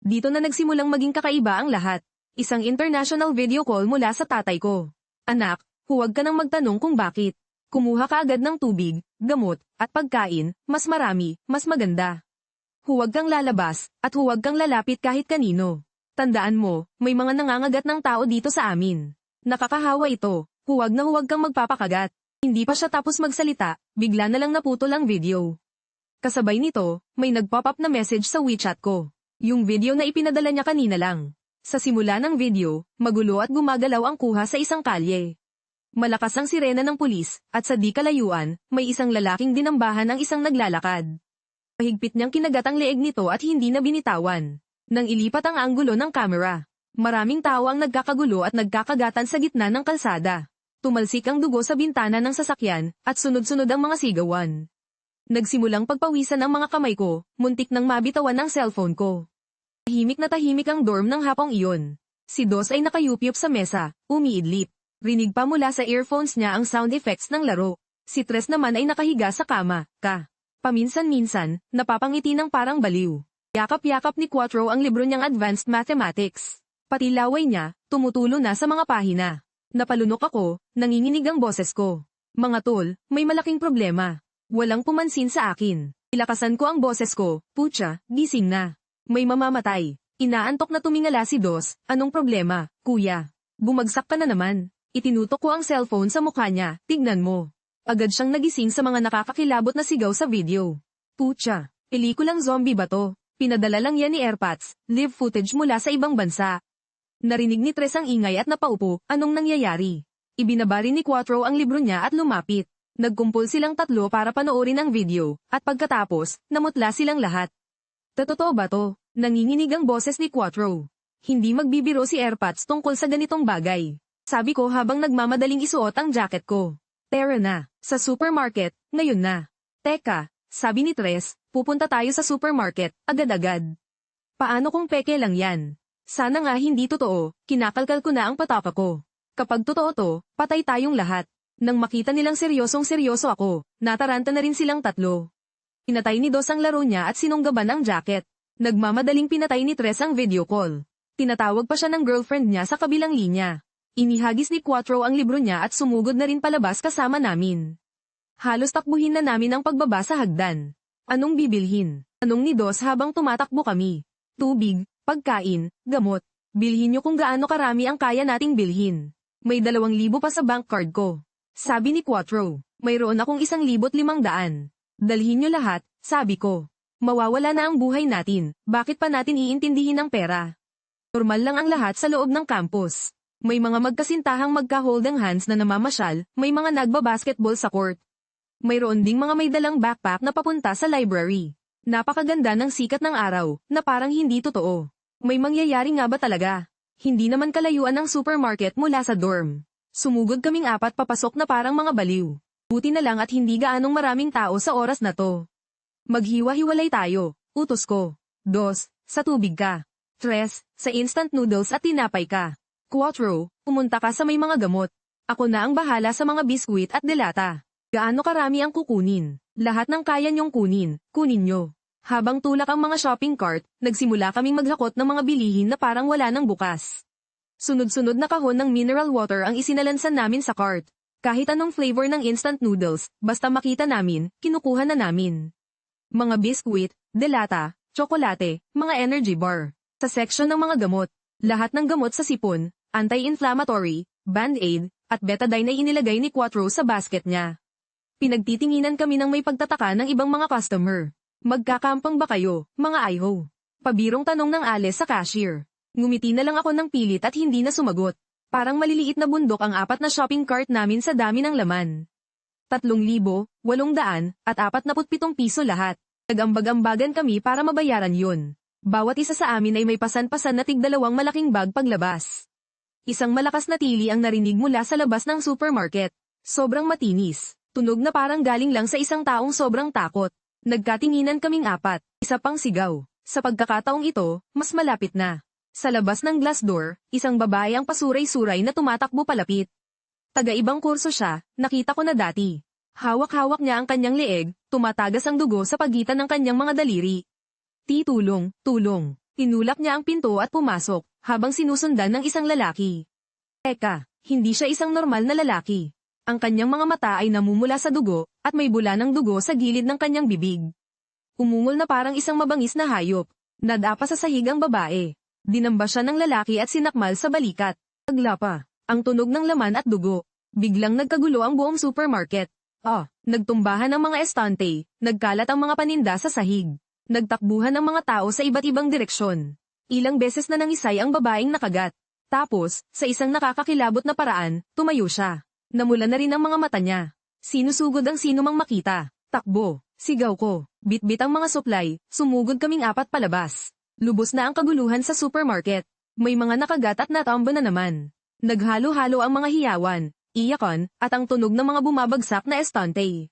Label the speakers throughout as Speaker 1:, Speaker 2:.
Speaker 1: Dito na nagsimulang maging kakaiba ang lahat. Isang international video call mula sa tatay ko. Anak, huwag ka nang magtanong kung bakit. Kumuha ka agad ng tubig, gamot, at pagkain, mas marami, mas maganda. Huwag kang lalabas, at huwag kang lalapit kahit kanino. Tandaan mo, may mga nangangagat ng tao dito sa amin. Nakakahawa ito, huwag na huwag kang magpapakagat. Hindi pa siya tapos magsalita, bigla na lang naputol ang video. Kasabay nito, may nag-pop up na message sa WeChat ko. Yung video na ipinadala niya kanina lang. Sa simula ng video, magulo at gumagalaw ang kuha sa isang kalye. Malakas ang sirena ng pulis, at sa di kalayuan, may isang lalaking dinambahan ang isang naglalakad. Mahigpit niyang kinagat ang leeg nito at hindi na binitawan. Nang ilipat ang anggulo ng camera, maraming tao ang nagkakagulo at nagkakagatan sa gitna ng kalsada. Tumalsik ang dugo sa bintana ng sasakyan, at sunod-sunod ang mga sigawan. Nagsimulang pagpawisan ang mga kamay ko, muntik nang mabitawan ang cellphone ko. Tahimik na tahimik ang dorm ng hapong iyon. Si Dos ay nakayupyup sa mesa, umiidlip. Rinig pa mula sa earphones niya ang sound effects ng laro. Si Tres naman ay nakahiga sa kama, paminsan-minsan, napapangiti ng parang baliw. Yakap-yakap ni Quattro ang libro niyang Advanced Mathematics. Pati laway niya, tumutulo na sa mga pahina. Napalunok ako, nanginginig ang boses ko. Mga tol, may malaking problema. Walang pumansin sa akin. Ilakasan ko ang boses ko, putya, gising na. May mamamatay. Inaantok na tumingala si Dos, anong problema, kuya? Bumagsak ka na naman. Itinutok ko ang cellphone sa mukha niya, tignan mo. Agad siyang nagising sa mga nakakakilabot na sigaw sa video. Putya, pelikulang zombie ba to? Pinadala lang yan ni Airpods, live footage mula sa ibang bansa. Narinig ni Tres ang ingay at napaupo, anong nangyayari? Ibinabari ni Quattro ang libro niya at lumapit. Nagkumpul silang tatlo para panoorin ang video, at pagkatapos, namutla silang lahat. Totoo ba to? Nanginginig ang boses ni Quattro. Hindi magbibiro si Airpods tungkol sa ganitong bagay. Sabi ko habang nagmamadaling isuot ang jacket ko. Tara na, sa supermarket, ngayon na. Teka, sabi ni Tres, pupunta tayo sa supermarket, agad-agad. Paano kung peke lang yan? Sana nga hindi totoo, kinakalkal ko na ang pataka ko. Kapag totoo to, patay tayong lahat. Nang makita nilang seryosong-seryoso ako, nataranta na rin silang tatlo. Pinatay ni Dos ang laro niya at sinunggaban ang jacket. Nagmamadaling pinatay ni Tres ang video call. Tinatawag pa siya ng girlfriend niya sa kabilang linya. Inihagis ni Quattro ang libro niya at sumugod na rin palabas kasama namin. Halos takbuhin na namin ang pagbaba sa hagdan. Anong bibilhin? Anong ni Dos habang tumatakbo kami? Tubig, pagkain, gamot. Bilhin niyo kung gaano karami ang kaya nating bilhin. May 2,000 pa sa bank card ko. Sabi ni Quattro, mayroon akong 1,500. Dalhin niyo lahat, sabi ko. Mawawala na ang buhay natin, bakit pa natin iintindihin ang pera? Normal lang ang lahat sa loob ng campus. May mga magkasintahang magka-holding hands na namamasyal, may mga nagbabasketball sa court. Mayroon ding mga may dalang backpack na papunta sa library. Napakaganda ng sikat ng araw, na parang hindi totoo. May mangyayari nga ba talaga? Hindi naman kalayuan ang supermarket mula sa dorm. Sumugod kaming 4 papasok na parang mga baliw. Buti na lang at hindi gaanong maraming tao sa oras na to. Maghiwa-hiwalay tayo, utos ko. Dos, sa tubig ka. Tres, sa instant noodles at tinapay ka. Quattro, pumunta ka sa may mga gamot. Ako na ang bahala sa mga biskwit at delata. Gaano karami ang kukunin? Lahat ng kaya niyong kunin, kunin niyo. Habang tulak ang mga shopping cart, nagsimula kaming maghakot ng mga bilihin na parang wala nang bukas. Sunod-sunod na kahon ng mineral water ang isinalansan namin sa cart. Kahit anong flavor ng instant noodles, basta makita namin, kinukuha na namin. Mga biskwit, delata, tsokolate, mga energy bar. Sa section ng mga gamot, lahat ng gamot sa sipon, anti-inflammatory, band-aid, at betadine ay inilagay ni Quattro sa basket niya. Pinagtitinginan kami ng may pagtataka ng ibang mga customer. Magkakampang ba kayo, mga iho? Pabirong tanong ng Alice sa cashier. Ngumiti na lang ako ng pilit at hindi na sumagot. Parang maliliit na bundok ang 4 na shopping cart namin sa dami ng laman. 3,800 at 47 piso lahat. Nag-ambag-ambagan kami para mabayaran yun. Bawat isa sa amin ay may pasan-pasan na tig-2 malaking bag paglabas. Isang malakas na tili ang narinig mula sa labas ng supermarket. Sobrang matinis. Tunog na parang galing lang sa isang taong sobrang takot. Nagkatinginan kaming 4, isa pang sigaw. Sa pagkakataong ito, mas malapit na. Sa labas ng glass door, isang babae ang pasuray-suray na tumatakbo palapit. Taga-ibang kurso siya, nakita ko na dati. Hawak-hawak niya ang kanyang leeg, tumatagas ang dugo sa pagitan ng kanyang mga daliri. Tulong, tulong. Tinulak niya ang pinto at pumasok, habang sinusundan ng isang lalaki. Teka, hindi siya isang normal na lalaki. Ang kanyang mga mata ay namumula sa dugo, at may bula ng dugo sa gilid ng kanyang bibig. Umungol na parang isang mabangis na hayop. Nadapa sa sahig ang babae. Dinamba siya ng lalaki at sinakmal sa balikat. Nagla pa. Ang tunog ng laman at dugo. Biglang nagkagulo ang buong supermarket. Nagtumbahan ang mga estante, nagkalat ang mga paninda sa sahig. Nagtakbuhan ang mga tao sa iba't ibang direksyon. Ilang beses na nangisay ang babaeng nakagat. Tapos, sa isang nakakakilabot na paraan, tumayo siya. Namula na rin ang mga mata niya. Sinusugod ang sino mang makita. Takbo, sigaw ko. Bitbit ang mga supply, sumugod kaming apat palabas. Lubos na ang kaguluhan sa supermarket. May mga nakagat at natambo na naman. Naghalo-halo ang mga hiyawan, iyakan, at ang tunog ng mga bumabagsak na estante.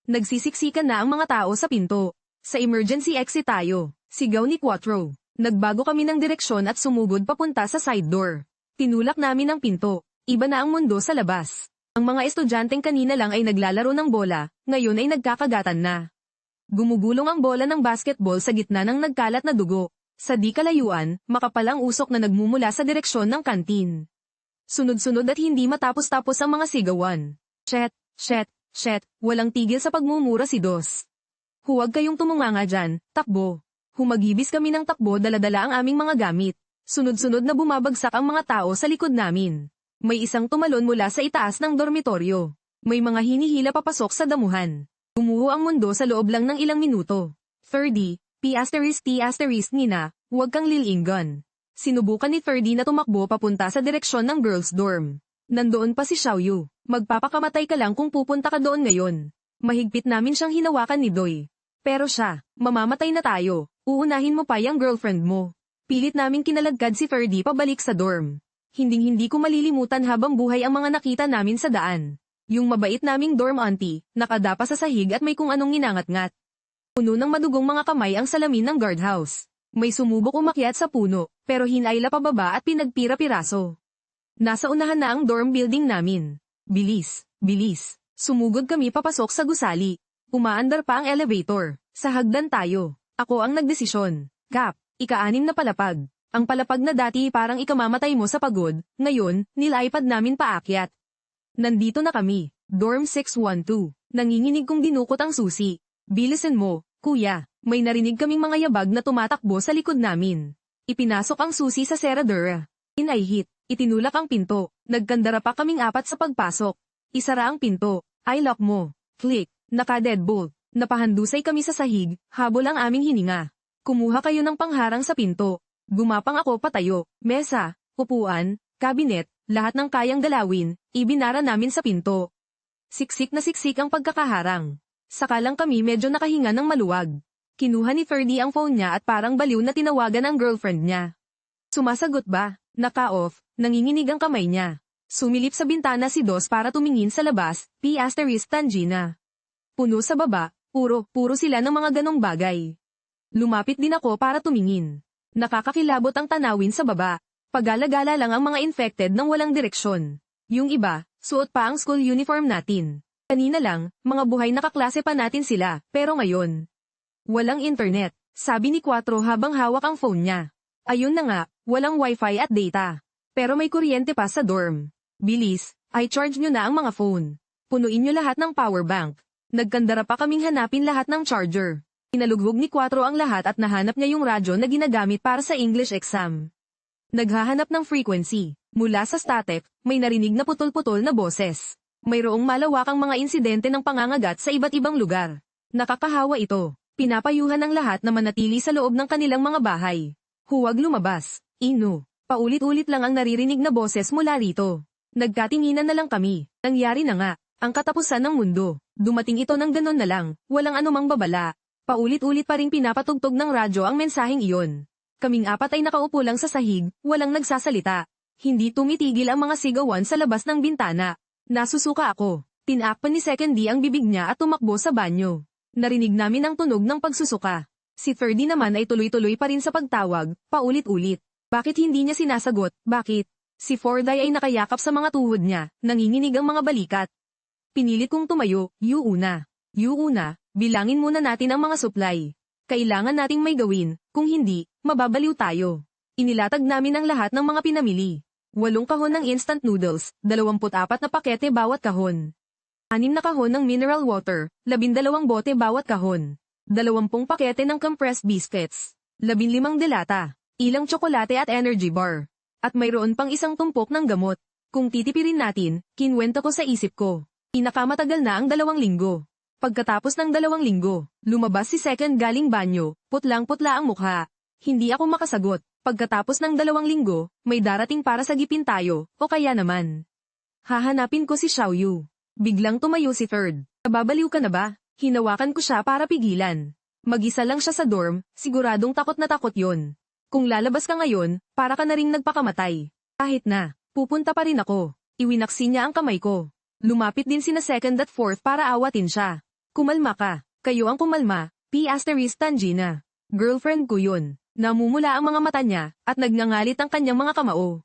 Speaker 1: Nagsisiksikan na ang mga tao sa pinto. Sa emergency exit tayo, sigaw ni Quattro. Nagbago kami ng direksyon at sumugod papunta sa side door. Tinulak namin ang pinto. Iba na ang mundo sa labas. Ang mga estudyanteng kanina lang ay naglalaro ng bola, ngayon ay nagkakagatan na. Gumugulong ang bola ng basketball sa gitna ng nagkalat na dugo. Sa di kalayuan, makapal ang usok na nagmumula sa direksyon ng kantin. Sunod-sunod at hindi matapos-tapos ang mga sigawan. Shet, walang tigil sa pagmumura si Dos. Huwag kayong tumunganga dyan, takbo. Humagibis kami ng takbo dala-dala ang aming mga gamit. Sunod-sunod na bumabagsak ang mga tao sa likod namin. May isang tumalon mula sa itaas ng dormitoryo. May mga hinihila papasok sa damuhan. Gumuho ang mundo sa loob lang ng ilang minuto. 30, P*T*, Nina, huwag kang lilingon. Sinubukan ni 30 na tumakbo papunta sa direksyon ng girls' dorm. Nandoon pa si Xiaoyu. Magpapakamatay ka lang kung pupunta ka doon ngayon. Mahigpit namin siyang hinawakan ni Doi. Pero siya, mamamatay na tayo, uunahin mo pa yung girlfriend mo. Pilit naming kinalagkad si Ferdy pabalik sa dorm. Hinding-hindi ko malilimutan habang buhay ang mga nakita namin sa daan. Yung mabait naming dorm auntie, nakadapa sa sahig at may kung anong ninangat-ngat. Puno ng madugong mga kamay ang salamin ng guardhouse. May sumubok umakyat sa puno, pero hinayla pababa at pinagpira-piraso. Nasa unahan na ang dorm building namin. Bilis. Sumugod kami papasok sa gusali. Umaandar pa ang elevator. Sa hagdan tayo. Ako ang nagdesisyon. Kap, ika-6 na palapag. Ang palapag na dati parang ikamamatay mo sa pagod, ngayon, nilipad namin paakyat. Nandito na kami. Dorm 612. Nanginginig kong dinukot ang susi. Bilisan mo, kuya. May narinig kaming mga yabag na tumatakbo sa likod namin. Ipinasok ang susi sa seradura. Inayhit. Itinulak ang pinto. Nagkandara pa kaming apat sa pagpasok. Isara ang pinto. I lock mo. Click. Naka-deadbolt. Napahandusay kami sa sahig, habol ang aming hininga. Kumuha kayo ng pangharang sa pinto. Gumapang ako patayo, mesa, upuan, kabinet, lahat ng kayang galawin, ibinara namin sa pinto. Siksik na siksik ang pagkakaharang. Sakalang kami medyo nakahinga ng maluwag. Kinuha ni Ferdy ang phone niya at parang baliw na tinawagan ang girlfriend niya. Sumasagot ba? Naka-off, nanginginig ang kamay niya. Sumilip sa bintana si Dos para tumingin sa labas, Tangina. Puno sa baba, puro sila ng mga ganong bagay. Lumapit din ako para tumingin. Nakakakilabot ang tanawin sa baba. Pagala-gala lang ang mga infected ng walang direksyon. Yung iba, suot pa ang school uniform natin. Kanina lang, mga buhay na kaklase pa natin sila, pero ngayon. Walang internet, sabi ni Quattro habang hawak ang phone niya. Ayun na nga, walang wifi at data. Pero may kuryente pa sa dorm. Bilis, i-charge nyo na ang mga phone. Punuin nyo lahat ng power bank. Nagkandara pa kaming hanapin lahat ng charger. Inalughog ni Quattro ang lahat at nahanap niya yung radyo na ginagamit para sa English exam. Naghahanap ng frequency. Mula sa static, may narinig na putol-putol na boses. Mayroong malawakang mga insidente ng pangangagat sa iba't ibang lugar. Nakakahawa ito. Pinapayuhan ang lahat na manatili sa loob ng kanilang mga bahay. Huwag lumabas. Inu. Paulit-ulit lang ang naririnig na boses mula rito. Nagkatinginan na lang kami. Nangyari na nga. Ang katapusan ng mundo. Dumating ito ng ganon na lang, walang anumang babala. Paulit-ulit pa ring pinapatugtog ng radyo ang mensaheng iyon. Kaming apat ay nakaupo lang sa sahig, walang nagsasalita. Hindi tumitigil ang mga sigawan sa labas ng bintana. Nasusuka ako. Tinakpan ni Second D ang bibig niya at tumakbo sa banyo. Narinig namin ang tunog ng pagsusuka. Si Ferdy naman ay tuloy-tuloy pa rin sa pagtawag, paulit-ulit. Bakit hindi niya sinasagot? Bakit? Si Forday ay nakayakap sa mga tuhod niya, nanginginig ang mga balikat. Pinilit kong tumayo, Yuuna, bilangin muna natin ang mga supply. Kailangan nating may gawin, Kung hindi, mababaliw tayo. Inilatag namin ang lahat ng mga pinamili. 8 kahon ng instant noodles, 24 na pakete bawat kahon. 6 na kahon ng mineral water, 12 bote bawat kahon. 20 pakete ng compressed biscuits. 15 delata. Ilang tsokolate at energy bar. At mayroon pang isang tumpok ng gamot. Kung titipirin natin, kinwento ko sa isip ko. Pinakamatagal na ang 2 linggo. Pagkatapos ng 2 linggo, lumabas si Second galing banyo, putlang-putla ang mukha. Hindi ako makasagot. Pagkatapos ng 2 linggo, may darating para sagipin tayo, o kaya naman. Hahanapin ko si Xiaoyu. Biglang tumayo si Third. Nababaliw ka na ba? Hinawakan ko siya para pigilan. Mag-isa lang siya sa dorm, siguradong takot na takot yon. Kung lalabas ka ngayon, para ka na ring nagpakamatay. Kahit na, pupunta pa rin ako. Iwinaksi niya ang kamay ko. Lumapit din sina Second at Fourth para awatin siya. Kumalma ka. Kayo ang kumalma, P** Tangina. Girlfriend ko yun. Namumula ang mga mata niya, at nagngangalit ang kanyang mga kamao.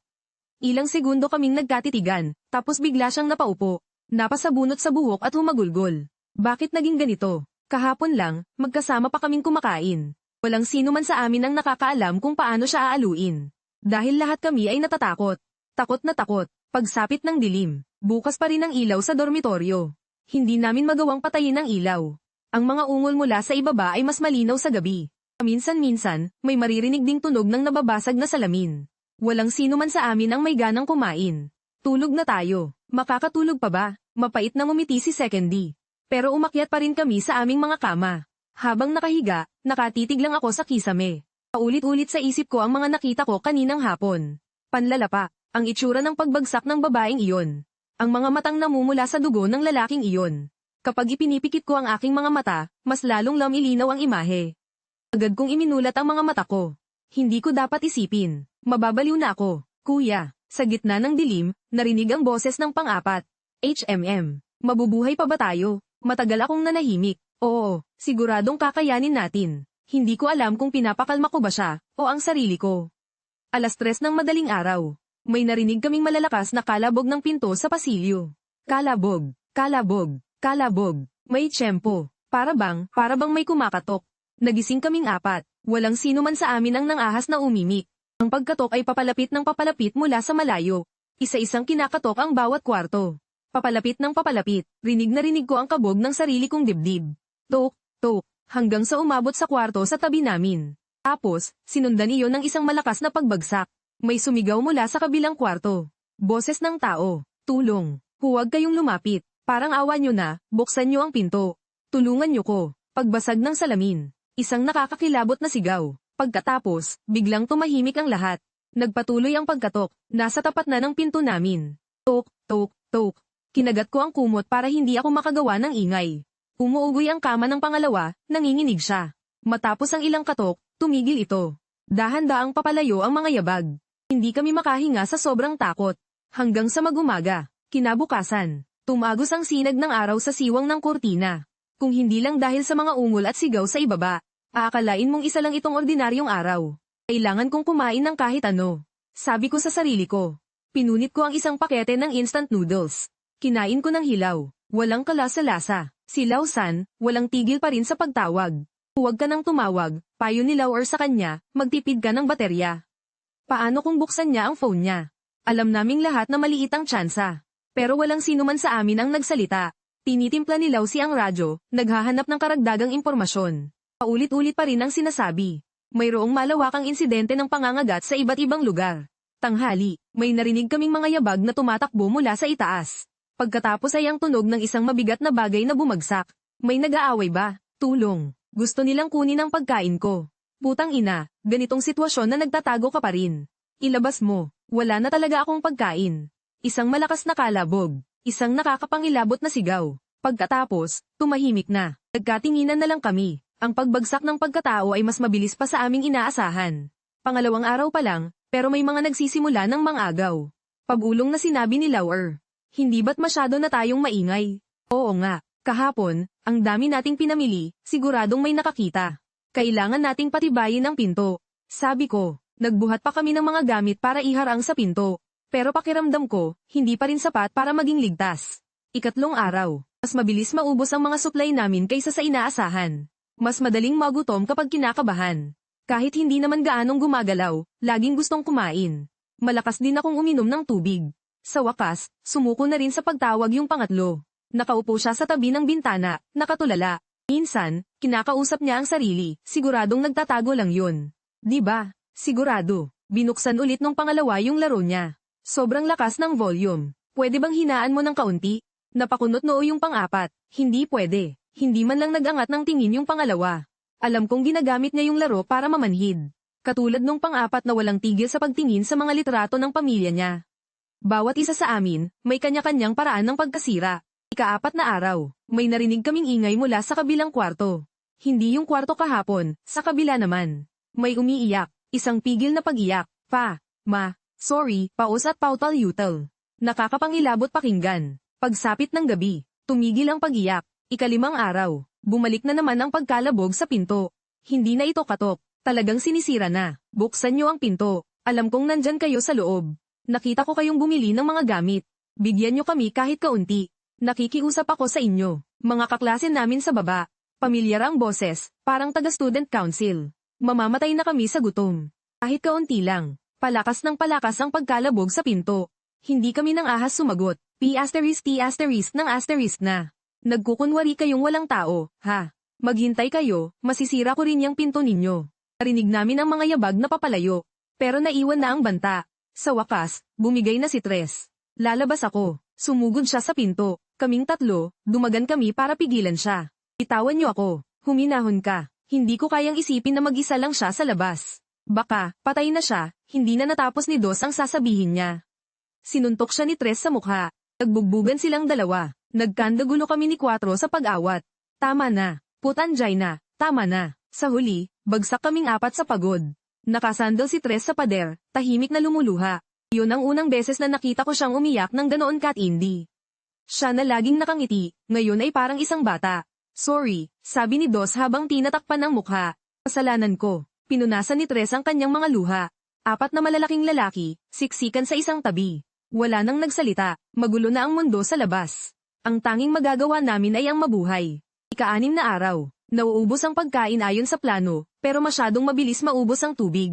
Speaker 1: Ilang segundo kaming nagkatitigan, tapos bigla siyang napaupo. Napasabunot sa buhok at humagulgol. Bakit naging ganito? Kahapon lang, magkasama pa kaming kumakain. Walang sino man sa amin ang nakakaalam kung paano siya aaluin. Dahil lahat kami ay natatakot. Takot na takot. Pagsapit ng dilim, bukas pa rin ang ilaw sa dormitoryo. Hindi namin magawang patayin ang ilaw. Ang mga ungol mula sa ibaba ay mas malinaw sa gabi. Minsan-minsan, may maririnig ding tunog ng nababasag na salamin. Walang sino man sa amin ang may ganang kumain. Tulog na tayo. Makakatulog pa ba? Mapait na ngumiti si Second D. Pero umakyat pa rin kami sa aming mga kama. Habang nakahiga, nakatitig lang ako sa kisame. Paulit-ulit sa isip ko ang mga nakita ko kaninang hapon. Panlalapa, ang itsura ng pagbagsak ng babaeng iyon. Ang mga matang namumula sa dugo ng lalaking iyon. Kapag ipinipikit ko ang aking mga mata, mas lalong lumilinaw ang imahe. Agad kong iminulat ang mga mata ko. Hindi ko dapat isipin. Mababaliw na ako. Kuya, sa gitna ng dilim, narinig ang boses ng pang-apat. HMM, mabubuhay pa ba tayo? Matagal akong nanahimik. Oo, siguradong kakayanin natin. Hindi ko alam kung pinapakalma ko ba siya, o ang sarili ko. 3:00 ng madaling araw. May narinig kaming malalakas na kalabog ng pinto sa pasilyo. Kalabog, kalabog, kalabog. May tiyempo. Para bang may kumakatok. Nagising kaming 4. Walang sino man sa amin ang nangahas na umimik. Ang pagkatok ay papalapit ng papalapit mula sa malayo. Isa-isang kinakatok ang bawat kwarto. Papalapit ng papalapit, rinig na rinig ko ang kabog ng sarili kong dibdib. Tok, tok, hanggang sa umabot sa kwarto sa tabi namin. Tapos, sinundan iyon ng isang malakas na pagbagsak. May sumigaw mula sa kabilang kwarto. Boses ng tao. Tulong. Huwag kayong lumapit. Parang awa nyo na, buksan nyo ang pinto. Tulungan nyo ko. Pagbasag ng salamin. Isang nakakakilabot na sigaw. Pagkatapos, biglang tumahimik ang lahat. Nagpatuloy ang pagkatok. Nasa tapat na ng pinto namin. Tok, tok, tok. Kinagat ko ang kumot para hindi ako makagawa ng ingay. Umuugoy ang kama ng pangalawa, nanginginig siya. Matapos ang ilang katok, tumigil ito. Dahan-daang papalayo ang mga yabag. Hindi kami makahinga sa sobrang takot. Hanggang sa magumaga. Kinabukasan, tumagos ang sinag ng araw sa siwang ng kurtina. Kung hindi lang dahil sa mga ungol at sigaw sa ibaba, aakalain mong isa lang itong ordinaryong araw. Kailangan kong kumain ng kahit ano. Sabi ko sa sarili ko. Pinunit ko ang isang pakete ng instant noodles. Kinain ko ng hilaw. Walang kalasa-lasa. Si Lao-san, walang tigil pa rin sa pagtawag. Huwag ka nang tumawag, payo ni Lao sa kanya, magtipid ka ng baterya. Paano kung buksan niya ang phone niya? Alam naming lahat na maliit ang tsansa. Pero walang sino man sa amin ang nagsalita. Tinitimpla ni Lao ang radyo, naghahanap ng karagdagang impormasyon. Paulit-ulit pa rin ang sinasabi. Mayroong malawakang insidente ng pangangagat sa iba't ibang lugar. Tanghali, may narinig kaming mga yabag na tumatakbo mula sa itaas. Pagkatapos ay ang tunog ng isang mabigat na bagay na bumagsak. May nag-aaway ba? Tulong. Gusto nilang kunin ang pagkain ko. Putang ina, ganitong sitwasyon na nagtatago ka pa rin. Ilabas mo, wala na talaga akong pagkain. Isang malakas na kalabog. Isang nakakapangilabot na sigaw. Pagkatapos, tumahimik na. Nagkatinginan na lang kami. Ang pagbagsak ng pagkatao ay mas mabilis pa sa aming inaasahan. Pangalawang araw pa lang, pero may mga nagsisimula ng mangagaw. Pag-ulong na sinabi ni Lauer. Hindi ba't masyado na tayong maingay? Oo nga, kahapon, ang dami nating pinamili, siguradong may nakakita. Kailangan nating patibayin ang pinto. Sabi ko, nagbuhat pa kami ng mga gamit para iharang sa pinto. Pero pakiramdam ko, hindi pa rin sapat para maging ligtas. 3 araw, mas mabilis maubos ang mga supply namin kaysa sa inaasahan. Mas madaling magutom kapag kinakabahan. Kahit hindi naman gaanong gumagalaw, laging gustong kumain. Malakas din akong uminom ng tubig. Sa wakas, sumuko na rin sa pagtawag yung pangatlo. Nakaupo siya sa tabi ng bintana, nakatulala. Minsan, kinakausap niya ang sarili, siguradong nagtatago lang yun. Di ba? Sigurado. Binuksan ulit nung pangalawa yung laro niya. Sobrang lakas ng volume. Pwede bang hinaan mo ng kaunti? Napakunot noo yung pang-apat. Hindi pwede. Hindi man lang nag-angat ng tingin yung pangalawa. Alam kong ginagamit niya yung laro para mamanhid. Katulad nung pang-apat na walang tigil sa pagtingin sa mga litrato ng pamilya niya. Bawat isa sa amin, may kanya-kanyang paraan ng pagkasira. Ika-4 na araw, may narinig kaming ingay mula sa kabilang kwarto. Hindi yung kwarto kahapon, sa kabila naman. May umiiyak, isang pigil na pag-iyak, sorry, paus at pautal-yutal. Nakakapangilabot pakinggan. Pagsapit ng gabi, tumigil ang pag-iyak. Ika-5 araw, bumalik na naman ang pagkalabog sa pinto. Hindi na ito katok, talagang sinisira na. Buksan niyo ang pinto, alam kong nandyan kayo sa loob. Nakita ko kayong bumili ng mga gamit. Bigyan niyo kami kahit kaunti. Nakikiusap ako sa inyo, mga kaklase namin sa baba. Pamilyar ang boses, parang taga-student council. Mamamatay na kami sa gutom. Kahit kaunti lang, palakas ng palakas ang pagkalabog sa pinto. Hindi kami ng ahas sumagot, P*** ng asterisk na. Nagkukunwari kayong walang tao, ha? Maghintay kayo, masisira ko rin yung pinto ninyo. Narinig namin ang mga yabag na papalayo. Pero naiwan na ang banta. Sa wakas, bumigay na si Tres. Lalabas ako. Sumugod siya sa pinto. Kaming tatlo, dumagan kami para pigilan siya. Itawan niyo ako. Huminahon ka. Hindi ko kayang isipin na mag-isa lang siya sa labas. Baka, patay na siya, hindi na natapos ni Dos ang sasabihin niya. Sinuntok siya ni Tres sa mukha. Nagbugbugan silang dalawa. Nagkandagulo kami ni Cuatro sa pag-awat. Tama na. Putanjay na. Tama na. Sa huli, bagsak kaming 4 sa pagod. Nakasandal si Tres sa pader, tahimik na lumuluha. Yun ang unang beses na nakita ko siyang umiyak ng ganoon katindi. Siya na laging nakangiti, ngayon ay parang isang bata. Sorry, sabi ni Dos habang tinatakpan ang mukha. Kasalanan ko. Pinunasan ni Tres ang kanyang mga luha. 4 na malalaking lalaki, siksikan sa isang tabi. Wala nang nagsalita, magulo na ang mundo sa labas. Ang tanging magagawa namin ay ang mabuhay. Ika-6 na araw, nauubos ang pagkain ayon sa plano, pero masyadong mabilis maubos ang tubig.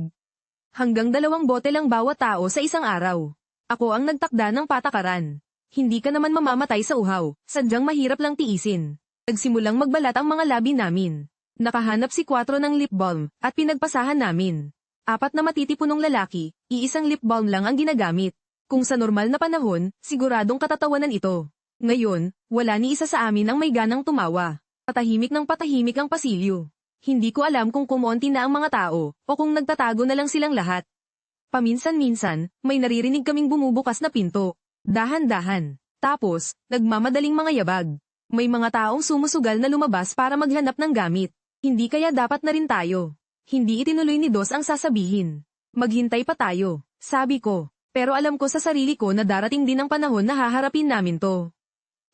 Speaker 1: Hanggang 2 bote lang bawat tao sa isang araw. Ako ang nagtakda ng patakaran. Hindi ka naman mamamatay sa uhaw, sadyang mahirap lang tiisin. Nagsimulang magbalat ang mga labi namin. Nakahanap si Cuatro ng lip balm, at pinagpasahan namin. 4 na matitipunong lalaki, iisang lip balm lang ang ginagamit. Kung sa normal na panahon, siguradong katatawanan ito. Ngayon, wala ni isa sa amin ang may ganang tumawa. Patahimik ng patahimik ang pasilyo. Hindi ko alam kung kumonti na ang mga tao, o kung nagtatago na lang silang lahat. Paminsan-minsan, may naririnig kaming bumubukas na pinto. Dahan-dahan. Tapos, nagmamadaling mga yabag. May mga taong sumusugal na lumabas para maghanap ng gamit. Hindi kaya dapat na rin tayo. Hindi itinuloy ni Dos ang sasabihin. Maghintay pa tayo, sabi ko. Pero alam ko sa sarili ko na darating din ang panahon na haharapin namin to.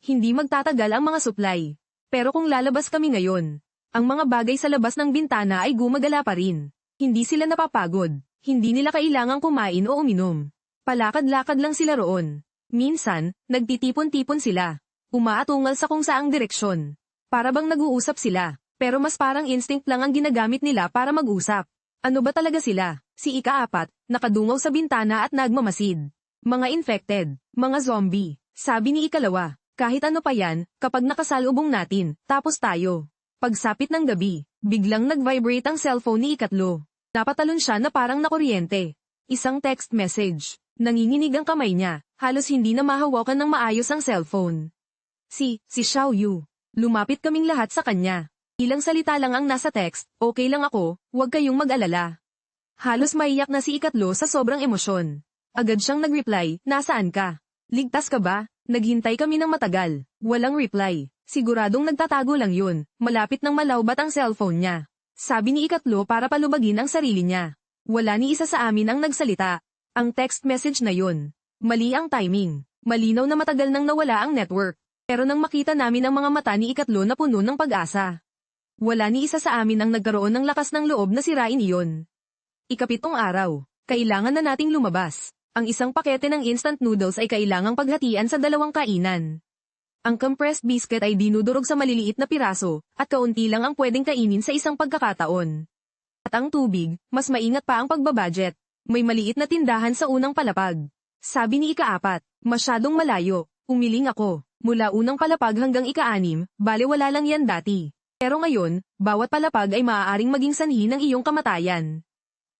Speaker 1: Hindi magtatagal ang mga supply. Pero kung lalabas kami ngayon, ang mga bagay sa labas ng bintana ay gumagala pa rin. Hindi sila napapagod. Hindi nila kailangang kumain o uminom. Palakad-lakad lang sila roon. Minsan, nagtitipon-tipon sila. Umaatungal sa kung saang direksyon. Para bang nag-uusap sila, pero mas parang instinct lang ang ginagamit nila para mag-usap. Ano ba talaga sila? Si Ika-4, nakadungaw sa bintana at nagmamasid. Mga infected, mga zombie. Sabi ni Ika-2, kahit ano pa yan, kapag nakasalubong natin, tapos tayo. Pagsapit ng gabi, biglang nag-vibrate ang cellphone ni Ika-3. Napatalon siya na parang nakuryente. Isang text message. Nanginginig ang kamay niya, halos hindi na mahawakan ng maayos ang cellphone. Si Xiao Yu. Lumapit kaming lahat sa kanya. Ilang salita lang ang nasa text, okay lang ako, huwag kayong mag-alala. Halos maiyak na si Ika-3 sa sobrang emosyon. Agad siyang nag-reply, nasaan ka? Ligtas ka ba? Naghintay kami ng matagal. Walang reply. Siguradong nagtatago lang yun, malapit nang malawbat ang cellphone niya. Sabi ni Ika-3 para palubagin ang sarili niya. Wala ni isa sa amin ang nagsalita. Ang text message na yun. Mali ang timing. Malinaw na matagal nang nawala ang network. Pero nang makita namin ang mga mata ni Ika-3 na puno ng pag-asa. Wala ni isa sa amin ang nagkaroon ng lakas ng loob na sirain iyon. Ika-7 araw. Kailangan na nating lumabas. Ang isang pakete ng instant noodles ay kailangang paghatian sa 2 kainan. Ang compressed biscuit ay dinudurog sa maliliit na piraso, at kaunti lang ang pwedeng kainin sa isang pagkakataon. At ang tubig, mas maingat pa ang pagbabudget. May maliit na tindahan sa unang palapag. Sabi ni ika-4, masyadong malayo. Umiling ako. Mula unang palapag hanggang ika-6, bale wala lang yan dati. Pero ngayon, bawat palapag ay maaaring maging sanhi ng iyong kamatayan.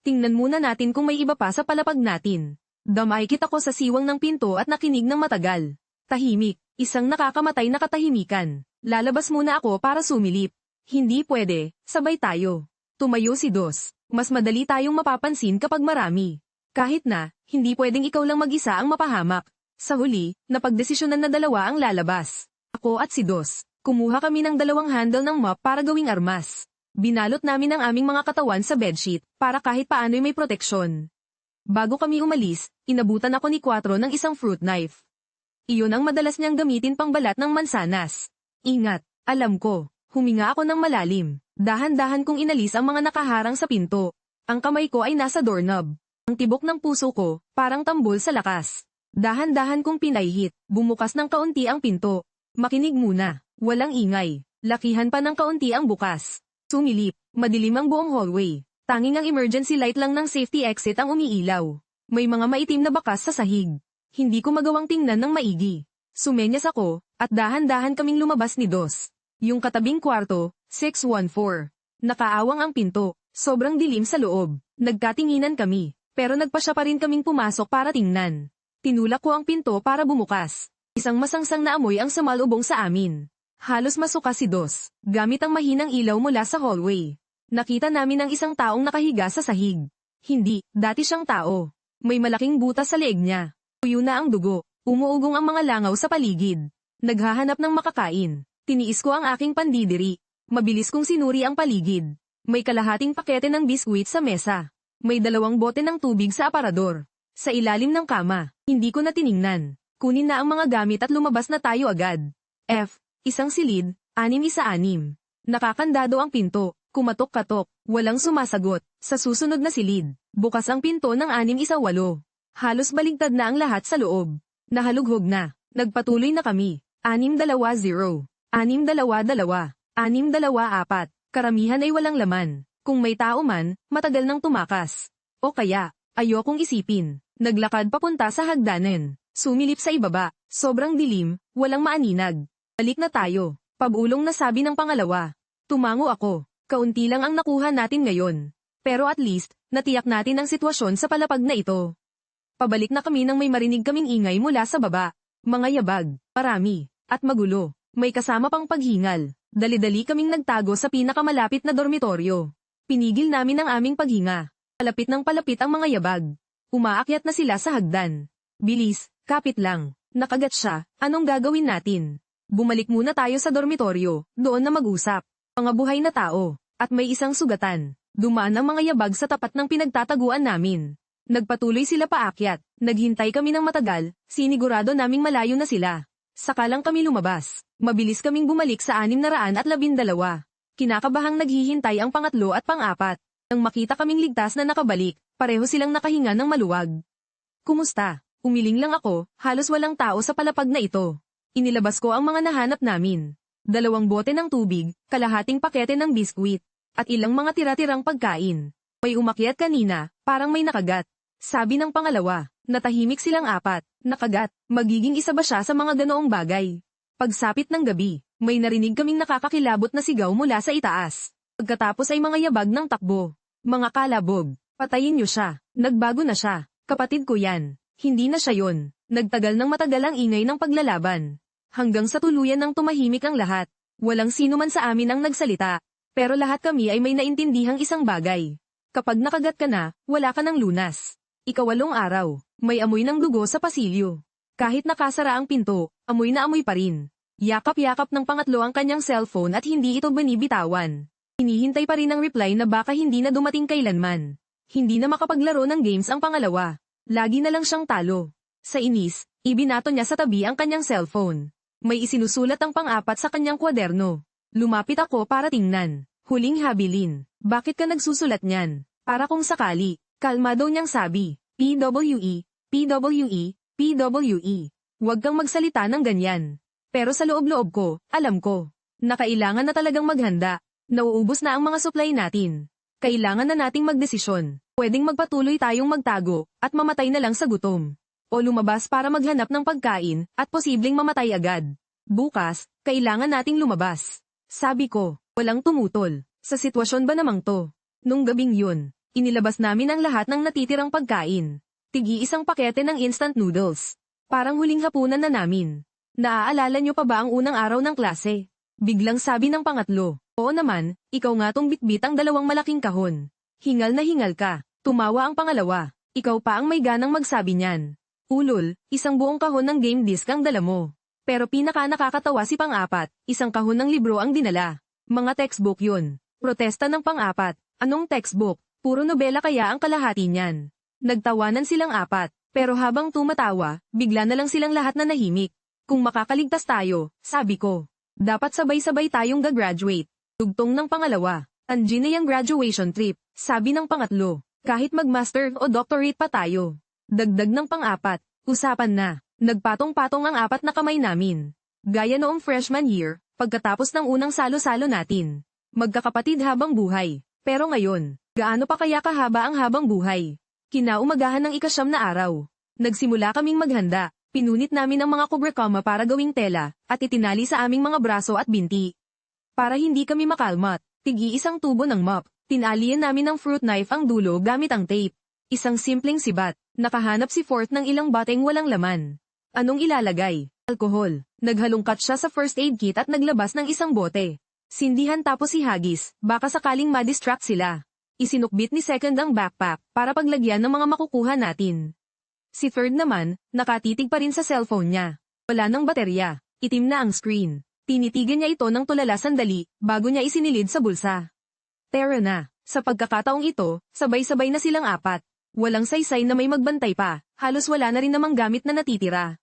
Speaker 1: Tingnan muna natin kung may iba pa sa palapag natin. Damay kita ko sa siwang ng pinto at nakinig ng matagal. Tahimik, isang nakakamatay na katahimikan. Lalabas muna ako para sumilip. Hindi pwede, sabay tayo. Tumayo si Dos. Mas madali tayong mapapansin kapag marami. Kahit na, hindi pwedeng ikaw lang mag-isa ang mapahamak. Sa huli, napagdesisyonan na dalawa ang lalabas. Ako at si Dos. Kumuha kami ng 2 handle ng mop para gawing armas. Binalot namin ang aming mga katawan sa bedsheet para kahit paano'y may proteksyon. Bago kami umalis, inabutan ako ni Quatro ng isang fruit knife. Iyon ang madalas niyang gamitin pang balat ng mansanas. Ingat, alam ko. Huminga ako ng malalim. Dahan-dahan kong inalis ang mga nakaharang sa pinto. Ang kamay ko ay nasa doorknob. Ang tibok ng puso ko, parang tambol sa lakas. Dahan-dahan kong pinahihit. Bumukas ng kaunti ang pinto. Makinig muna. Walang ingay. Lakihan pa ng kaunti ang bukas. Sumilip. Madilim ang buong hallway. Tanging ang emergency light lang ng safety exit ang umiilaw. May mga maitim na bakas sa sahig. Hindi ko magawang tingnan ng maigi. Sumenyas ako, at dahan-dahan kaming lumabas ni Dos. Yung katabing kwarto, 614. Nakaawang ang pinto. Sobrang dilim sa loob. Nagkatinginan kami. Pero nagpasya pa rin kaming pumasok para tingnan. Tinulak ko ang pinto para bumukas. Isang masangsang na amoy ang sumalubong sa amin. Halos masuka si Dos, gamit ang mahinang ilaw mula sa hallway. Nakita namin ang isang taong nakahiga sa sahig. Hindi, dati siyang tao. May malaking butas sa leeg niya. Tuyo na ang dugo. Umuugong ang mga langaw sa paligid. Naghahanap ng makakain. Tiniis ko ang aking pandidiri. Mabilis kong sinuri ang paligid. May kalahating pakete ng biskwit sa mesa. May 2 bote ng tubig sa aparador. Sa ilalim ng kama, hindi ko na tiningnan. Kunin na ang mga gamit at lumabas na tayo agad. Isang silid, 6-6. Nakakandado ang pinto. Kumatok-katok. Walang sumasagot. Sa susunod na silid, bukas ang pinto ng 6-8. Halos baligtad na ang lahat sa loob. Nahalughog na. Nagpatuloy na kami. 6-2-0. 6-2-2. 6-2-4. Karamihan ay walang laman. Kung may tao man, matagal nang tumakas. O kaya, ayokong isipin. Naglakad papunta sa hagdanan. Sumilip sa ibaba. Sobrang dilim, walang maaninag. Balik na tayo. Pabulong na sabi ng pangalawa. Tumango ako. Kaunti lang ang nakuha natin ngayon. Pero at least, natiyak natin ang sitwasyon sa palapag na ito. Pabalik na kami nang may marinig kaming ingay mula sa baba. Mga yabag, marami, at magulo. May kasama pang paghingal. Dali-dali kaming nagtago sa pinakamalapit na dormitoryo. Pinigil namin ang aming paghinga. Palapit ng palapit ang mga yabag. Umaakyat na sila sa hagdan. Bilis, kapit lang. Nakagat siya, anong gagawin natin? Bumalik muna tayo sa dormitoryo, doon na mag-usap. Mga buhay na tao, at may isang sugatan. Dumaan ang mga yabag sa tapat ng pinagtataguan namin. Nagpatuloy sila paakyat, naghintay kami ng matagal, sinigurado naming malayo na sila. Saka lang kami lumabas. Mabilis kaming bumalik sa 612. Kinakabahang naghihintay ang pangatlo at pang-4. Nang makita kaming ligtas na nakabalik, pareho silang nakahinga ng maluwag. Kumusta? Umiling lang ako, halos walang tao sa palapag na ito. Inilabas ko ang mga nahanap namin. 2 bote ng tubig, kalahating pakete ng biskwit, at ilang mga tira-tirang pagkain. May umakyat kanina, parang may nakagat. Sabi ng pangalawa, natahimik silang 4, nakagat, magiging isa ba siya sa mga ganoong bagay? Pagsapit ng gabi, may narinig kaming nakakakilabot na sigaw mula sa itaas. Pagkatapos ay mga yabag ng takbo. Mga kalabog, patayin niyo siya, nagbago na siya, kapatid ko yan. Hindi na siya yon. Nagtagal ng matagal ang ingay ng paglalaban. Hanggang sa tuluyan ng tumahimik ang lahat. Walang sino man sa amin ang nagsalita. Pero lahat kami ay may naintindihang isang bagay. Kapag nakagat ka na, wala ka ng lunas. Ika-8 araw, may amoy ng dugo sa pasilyo. Kahit nakasara ang pinto, amoy na amoy pa rin. Yakap-yakap ng pangatlo ang kanyang cellphone at hindi ito binibitawan. Hinihintay pa rin ang reply na baka hindi na dumating kailanman. Hindi na makapaglaro ng games ang pangalawa. Lagi na lang siyang talo. Sa inis, ibinato niya sa tabi ang kanyang cellphone. May isinusulat ang pang-4 sa kanyang kwaderno. Lumapit ako para tingnan. Huling habilin. Bakit ka nagsusulat niyan? Para kung sakali. Kalmado niyang sabi. PWE, PWE, PWE. Huwag kang magsalita ng ganyan. Pero sa loob-loob ko, alam ko. Na kailangan na talagang maghanda. Nauubos na ang mga supply natin. Kailangan na nating magdesisyon. Pwedeng magpatuloy tayong magtago, at mamatay na lang sa gutom. O lumabas para maghanap ng pagkain, at posibleng mamatay agad. Bukas, kailangan nating lumabas. Sabi ko, walang tumutol. Sa sitwasyon ba namang to? Nung gabing yun, inilabas namin ang lahat ng natitirang pagkain. Tigi-isang pakete ng instant noodles. Parang huling hapunan na namin. Naaalala nyo pa ba ang unang araw ng klase? Biglang sabi ng pangatlo, oo naman, ikaw nga tong bitbit ang dalawang malaking kahon. Hingal na hingal ka. Tumawa ang pangalawa. Ikaw pa ang may ganang magsabi niyan. Ulol, isang buong kahon ng game disc ang dala mo. Pero pinaka nakakatawa si pang-apat, isang kahon ng libro ang dinala. Mga textbook yun. Protesta ng pang-apat. Anong textbook? Puro nobela kaya ang kalahati niyan. Nagtawanan silang apat, pero habang tumatawa, bigla na lang silang lahat na nahimik. Kung makakaligtas tayo, sabi ko. Dapat sabay-sabay tayong gagraduate. Tugtong ng pangalawa. Andiyan na yung graduation trip, sabi ng pangatlo. Kahit mag-master o doctorate pa tayo. Dagdag ng pang-apat. Usapan na. Nagpatong-patong ang apat na kamay namin. Gaya noong freshman year, pagkatapos ng unang salo-salo natin. Magkakapatid habang buhay. Pero ngayon, gaano pa kaya kahaba ang habang buhay? Kinaumagahan ng ikasyam na araw. Nagsimula kaming maghanda. Pinunit namin ang mga kubrekama para gawing tela, at itinali sa aming mga braso at binti. Para hindi kami makalmat, tigi-isang tubo ng mop, tinalian namin ng fruit knife ang dulo gamit ang tape. Isang simpleng sibat, nakahanap si Fort ng ilang bateng walang laman. Anong ilalagay? Alkohol. Naghalongkat siya sa first aid kit at naglabas ng isang bote. Sindihan tapos si Haggis, baka sakaling ma-distract sila. Isinukbit ni Second ang backpack, para paglagyan ng mga makukuha natin. Si Third naman, nakatitig pa rin sa cellphone niya. Wala ng baterya. Itim na ang screen. Tinitigan niya ito ng tulala sandali, bago niya isinilid sa bulsa. Tara na. Sa pagkakataong ito, sabay-sabay na silang apat. Walang saysay na may magbantay pa, halos wala na rin namang gamit na natitira.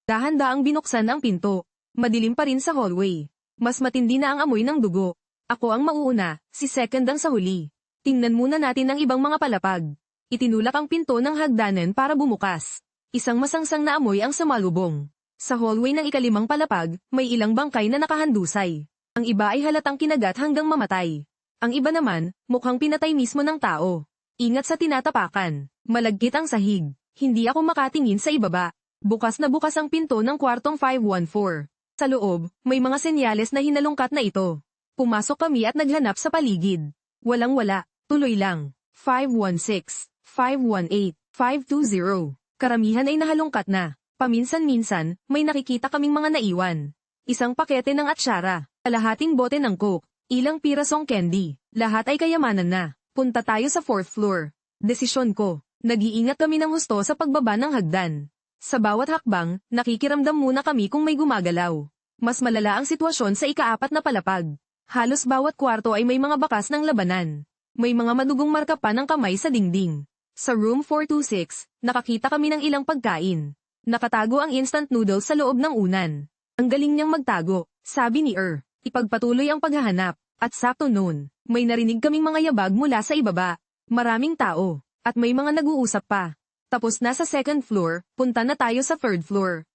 Speaker 1: Dahan-daang binuksan ang pinto. Madilim pa rin sa hallway. Mas matindi na ang amoy ng dugo. Ako ang mauuna, si Second ang sa huli. Tingnan muna natin ang ibang mga palapag. Itinulak ang pinto ng hagdanan para bumukas. Isang masangsang na amoy ang samalubong. Sa hallway ng ikalimang palapag, may ilang bangkay na nakahandusay. Ang iba ay halatang kinagat hanggang mamatay. Ang iba naman, mukhang pinatay mismo ng tao. Ingat sa tinatapakan. Malagkit ang sahig. Hindi ako makatingin sa ibaba. Bukas na bukas ang pinto ng kwartong 514. Sa loob, may mga senyales na hinalungkat na ito. Pumasok kami at naghanap sa paligid. Walang-wala. Tuloy lang. 516. 518, 520. Karamihan ay nahalungkat na. Paminsan-minsan, may nakikita kaming mga naiwan. Isang pakete ng atsara, kalahating bote ng coke, ilang pirasong candy. Lahat ay kayamanan na. Punta tayo sa 4th floor. Desisyon ko. Nag-iingat kami ng husto sa pagbaba ng hagdan. Sa bawat hakbang, nakikiramdam muna kami kung may gumagalaw. Mas malala ang sitwasyon sa ika-4 na palapag. Halos bawat kwarto ay may mga bakas ng labanan. May mga madugong marka pa ng kamay sa dingding. Sa room 426, nakakita kami ng ilang pagkain. Nakatago ang instant noodles sa loob ng unan. Ang galing niyang magtago, sabi ni Ipagpatuloy ang paghahanap, at sakto noon, may narinig kaming mga yabag mula sa ibaba. Maraming tao, at may mga nag-uusap pa. Tapos na sa 2nd floor, punta na tayo sa 3rd floor.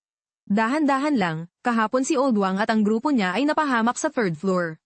Speaker 1: Dahan-dahan lang, kahapon si Old Wang at ang grupo niya ay napahamak sa 3rd floor.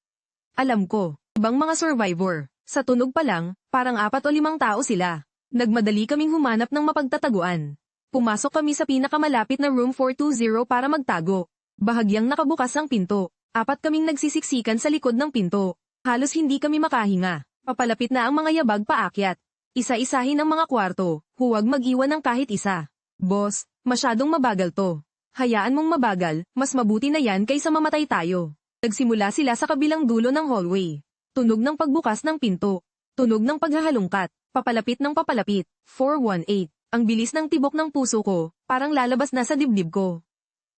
Speaker 1: Alam ko, ibang mga survivor, sa tunog pa lang, parang 4 o 5 tao sila. Nagmadali kaming humanap ng mapagtataguan. Pumasok kami sa pinakamalapit na room 420 para magtago. Bahagyang nakabukas ang pinto. 4 kaming nagsisiksikan sa likod ng pinto. Halos hindi kami makahinga. Papalapit na ang mga yabag paakyat. Isa-isahin ang mga kwarto. Huwag mag-iwan ng kahit isa. Boss, masyadong mabagal to. Hayaan mong mabagal, mas mabuti na yan kaysa mamatay tayo. Nagsimula sila sa kabilang dulo ng hallway. Tunog ng pagbukas ng pinto. Tunog ng paghahalungkat. Papalapit ng papalapit. 418. Ang bilis ng tibok ng puso ko, parang lalabas na sa dibdib ko.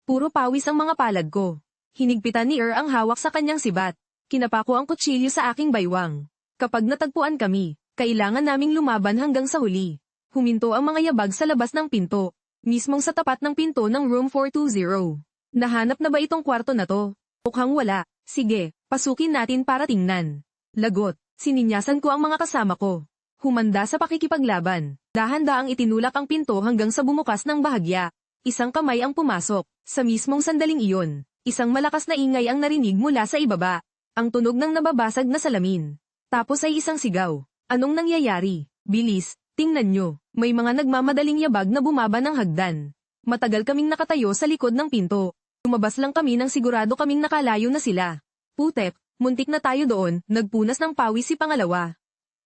Speaker 1: Puro pawis ang mga palad ko. Hinigpitan ni ang hawak sa kanyang sibat. Kinapa ko ang kutsilyo sa aking baywang. Kapag natagpuan kami, kailangan naming lumaban hanggang sa huli. Huminto ang mga yabag sa labas ng pinto. Mismong sa tapat ng pinto ng room 420. Nahanap na ba itong kwarto na to? Mukhang wala. Sige, pasukin natin para tingnan. Lagot, sininyasan ko ang mga kasama ko. Humanda sa pakikipaglaban. Dahan-daang itinulak ang pinto hanggang sa bumukas ng bahagya. Isang kamay ang pumasok. Sa mismong sandaling iyon, isang malakas na ingay ang narinig mula sa ibaba. Ang tunog ng nababasag na salamin. Tapos ay isang sigaw. Anong nangyayari? Bilis, tingnan nyo. May mga nagmamadaling yabag na bumaba ng hagdan. Matagal kaming nakatayo sa likod ng pinto. Lumabas lang kami nang sigurado kaming nakalayo na sila. Putek, muntik na tayo doon, nagpunas ng pawis si pangalawa.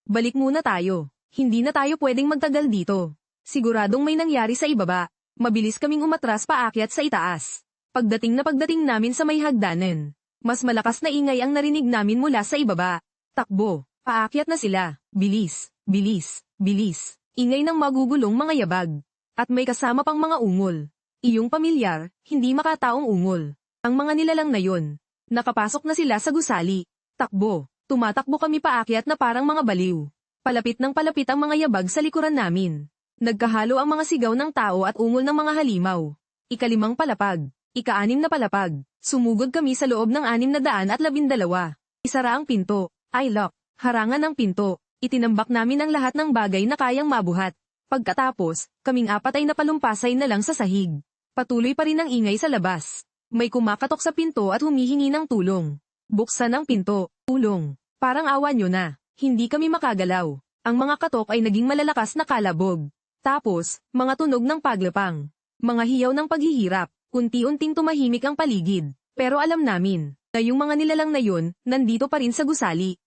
Speaker 1: Balik muna tayo. Hindi na tayo pwedeng magtagal dito. Siguradong may nangyari sa ibaba. Mabilis kaming umatras paakyat sa itaas. Pagdating namin sa may hagdanan. Mas malakas na ingay ang narinig namin mula sa ibaba. Takbo, paakyat na sila. Bilis, bilis, bilis. Ingay ng magugulong mga yabag. At may kasama pang mga ungol. Iyong pamilyar, hindi makataong ungol. Ang mga nilalang na yon. Nakapasok na sila sa gusali. Takbo, tumatakbo kami paakyat na parang mga baliw. Palapit ng palapit ang mga yabag sa likuran namin. Nagkahalo ang mga sigaw ng tao at ungol ng mga halimaw. Ika-5 palapag. Ika-6 na palapag. Sumugod kami sa loob ng 612. Isara ang pinto. I lock. Harangan ang pinto. Itinambak namin ang lahat ng bagay na kayang mabuhat. Pagkatapos, kaming 4 ay napalumpasay na lang sa sahig. Patuloy pa rin ang ingay sa labas. May kumakatok sa pinto at humihingi ng tulong. Buksan ang pinto. Tulong. Parang awa nyo na. Hindi kami makagalaw. Ang mga katok ay naging malalakas na kalabog. Tapos, mga tunog ng paglapang. Mga hiyaw ng paghihirap. Unti-unting tumahimik ang paligid. Pero alam namin, na yung mga nilalang na yun, nandito pa rin sa gusali.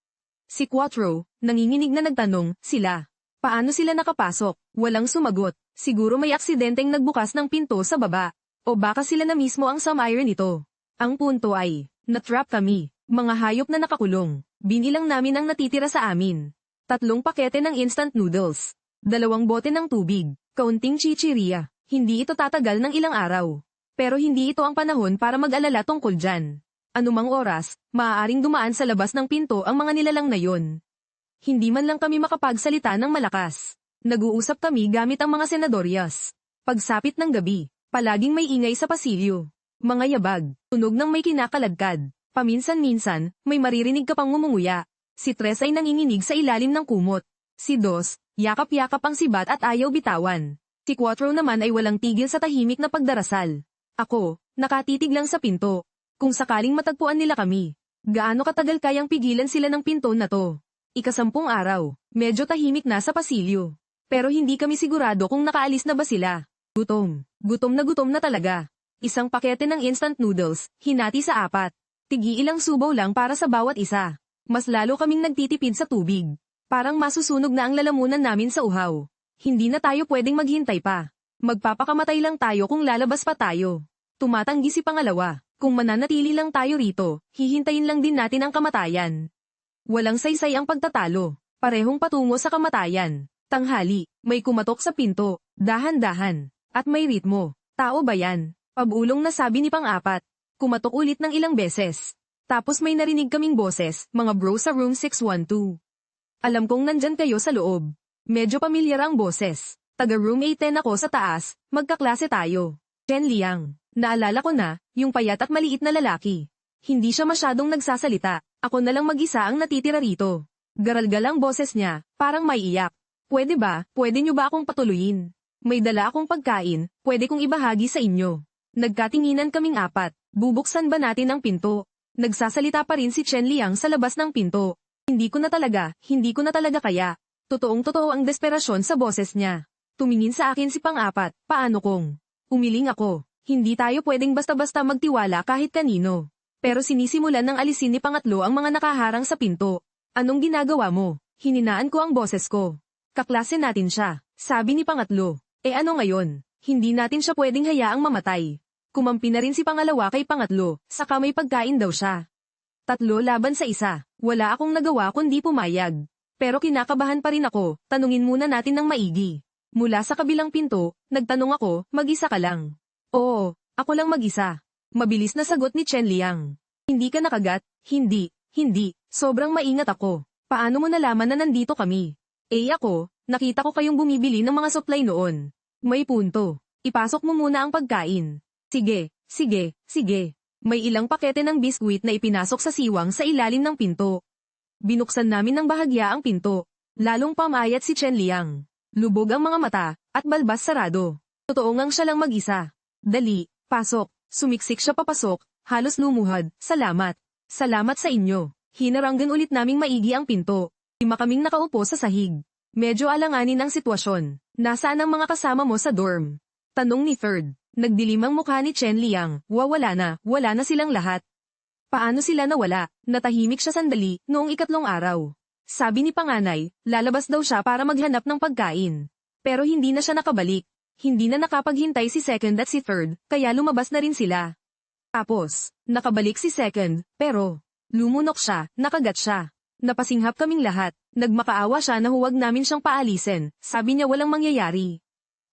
Speaker 1: Si Quattro, nanginginig na nagtanong, sila. Paano sila nakapasok? Walang sumagot. Siguro may aksidenteng nagbukas ng pinto sa baba. O baka sila na mismo ang sumire nito. Ang punto ay, natrap kami. Mga hayop na nakakulong. Binilang namin ang natitira sa amin. 3 pakete ng instant noodles. 2 bote ng tubig. Kaunting chichirya. Hindi ito tatagal ng ilang araw. Pero hindi ito ang panahon para mag-alala tungkol dyan. Anumang oras, maaaring dumaan sa labas ng pinto ang mga nilalang na yon. Hindi man lang kami makapagsalita ng malakas. Nag-uusap kami gamit ang mga senadoryas. Pagsapit ng gabi, palaging may ingay sa pasilyo. Mga yabag, tunog ng may kinakaladkad. Paminsan-minsan, may maririnig ka pang ngumunguya. Si Tres ay nanginginig sa ilalim ng kumot. Si Dos, yakap-yakap ang sibat at ayaw bitawan. Si Quattro naman ay walang tigil sa tahimik na pagdarasal. Ako, nakatitig lang sa pinto. Kung sakaling matagpuan nila kami, gaano katagal kayang pigilan sila ng pinto na to? Ika-10 araw, medyo tahimik na sa pasilyo. Pero hindi kami sigurado kung nakaalis na ba sila. Gutom. Gutom na talaga. 1 pakete ng instant noodles, hinati sa 4. Tigi-ilang subaw lang para sa bawat isa. Mas lalo kaming nagtitipid sa tubig. Parang masusunog na ang lalamunan namin sa uhaw. Hindi na tayo pwedeng maghintay pa. Magpapakamatay lang tayo kung lalabas pa tayo. Tumatanggi si pangalawa. Kung mananatili lang tayo rito, hihintayin lang din natin ang kamatayan. Walang saysay ang pagtatalo. Parehong patungo sa kamatayan. Tanghali, may kumatok sa pinto. Dahan-dahan. At may ritmo. Tao ba yan? Pabulong na sabi ni pang-4. Kumatok ulit ng ilang beses. Tapos may narinig kaming boses, mga bro sa room 612. Alam kong nandyan kayo sa loob. Medyo pamilyar ang boses. Taga room 810 ako sa taas, magkaklase tayo. Chen Liang. Naalala ko na, yung payat at maliit na lalaki. Hindi siya masyadong nagsasalita. Ako na lang mag-isa ang natitira rito. Garalgal ang boses niya, parang may iyak. Pwede ba, pwede nyo ba akong patuluyin? May dala akong pagkain, pwede kong ibahagi sa inyo. Nagkatinginan kaming 4. Bubuksan ba natin ang pinto? Nagsasalita pa rin si Chen Liang sa labas ng pinto. Hindi ko na talaga kaya. Totoong-totoo ang desperasyon sa boses niya. Tumingin sa akin si pang-4, paano kung? Umiling ako. Hindi tayo pwedeng basta-basta magtiwala kahit kanino. Pero sinisimulan ng alisin ni pang-3 ang mga nakaharang sa pinto. Anong ginagawa mo? Hininaan ko ang boses ko. Kaklase natin siya, sabi ni pang-3. Ano ngayon? Hindi natin siya pwedeng hayaang mamatay. Kumampi na rin si pangalawa kay pang-3, saka may pagkain daw siya. 3 laban sa 1, wala akong nagawa kundi pumayag. Pero kinakabahan pa rin ako, tanungin muna natin ng maigi. Mula sa kabilang pinto, nagtanong ako, mag-isa ka lang? Oo, ako lang mag-isa. Mabilis na sagot ni Chen Liang. Hindi ka nakagat? Hindi, sobrang maingat ako. Paano mo nalaman na nandito kami? Ako, nakita ko kayong bumibili ng mga supply noon. May punto. Ipasok mo muna ang pagkain. Sige. May ilang pakete ng biskwit na ipinasok sa siwang sa ilalim ng pinto. Binuksan namin ng bahagya ang pinto. Lalong pamayat si Chen Liang. Lubog ang mga mata, at balbas sarado. Totoo ngang siya lang mag-isa. Dali, pasok. Sumiksik siya papasok, halos lumuhad. Salamat sa inyo. Hinaranggan ulit naming maigi ang pinto. Lima kaming nakaupo sa sahig. Medyo alanganin ang sitwasyon. Nasaan ang mga kasama mo sa dorm? Tanong ni Third. Nagdilim ang mukha ni Chen Liang. Wala na silang lahat. Paano sila nawala? Natahimik siya sandali noong ikatlong araw. Sabi ni Panganay, lalabas daw siya para maghanap ng pagkain. Pero hindi na siya nakabalik. Hindi na nakapaghintay si Second at si Third, kaya lumabas na rin sila. Tapos, nakabalik si Second, pero lumunok siya, nakagat siya. Napasinghap kaming lahat. Nagmakaawa siya na huwag namin siyang paalisin. Sabi niya walang mangyayari.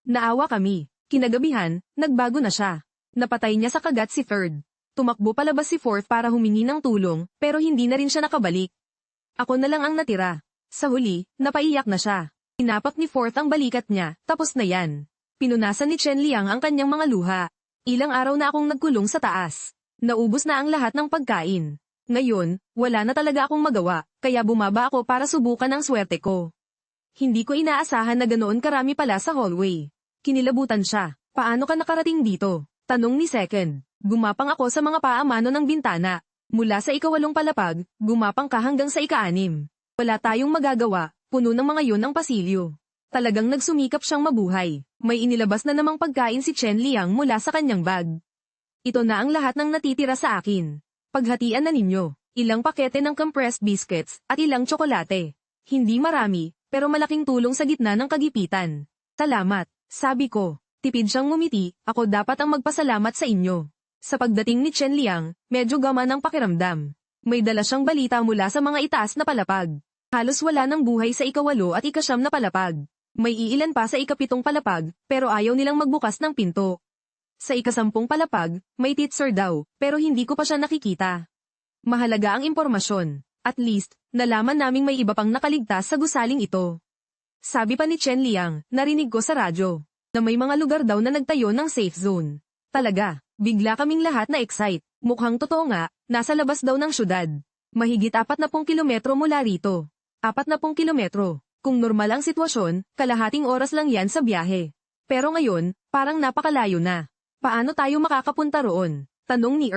Speaker 1: Naawa kami. Kinagabihan, nagbago na siya. Napatay niya sa kagat si Third. Tumakbo palabas si Fourth para humingi ng tulong, pero hindi na rin siya nakabalik. Ako na lang ang natira. Sa huli, napaiyak na siya. Inapak ni Fourth ang balikat niya, tapos na yan. Pinunasan ni Chen Liang ang kanyang mga luha. Ilang araw na akong nagkulong sa taas. Naubos na ang lahat ng pagkain. Ngayon, wala na talaga akong magawa, kaya bumaba ako para subukan ang swerte ko. Hindi ko inaasahan na ganoon karami pala sa hallway. Kinilabutan siya. Paano ka nakarating dito? Tanong ni Second. Gumapang ako sa mga paamano ng bintana. Mula sa ika-8 palapag, gumapang ka hanggang sa ika-6. Wala tayong magagawa, puno ng mga yun ang pasilyo. Talagang nagsumikap siyang mabuhay. May inilabas na namang pagkain si Chen Liang mula sa kanyang bag. Ito na ang lahat ng natitira sa akin. Paghatian na ninyo. Ilang pakete ng compressed biscuits at ilang tsokolate. Hindi marami, pero malaking tulong sa gitna ng kagipitan. Salamat, sabi ko. Tipid siyang ngumiti, ako dapat ang magpasalamat sa inyo. Sa pagdating ni Chen Liang, medyo gaman ang pakiramdam. May dala siyang balita mula sa mga itaas na palapag. Halos wala ng buhay sa ika-8 at ika-9 na palapag. May iilan pa sa ika-7 palapag, pero ayaw nilang magbukas ng pinto. Sa ika-10 palapag, may titser daw, pero hindi ko pa siya nakikita. Mahalaga ang impormasyon. At least, nalaman naming may iba pang nakaligtas sa gusaling ito. Sabi pa ni Chen Liang, narinig ko sa radyo, na may mga lugar daw na nagtayo ng safe zone. Talaga, bigla kaming lahat na excite. Mukhang totoo nga, nasa labas daw ng syudad. Mahigit 40 kilometro mula rito. 40 kilometro. Kung normal ang sitwasyon, kalahating oras lang yan sa biyahe. Pero ngayon, parang napakalayo na. Paano tayo makakapunta roon? Tanong ni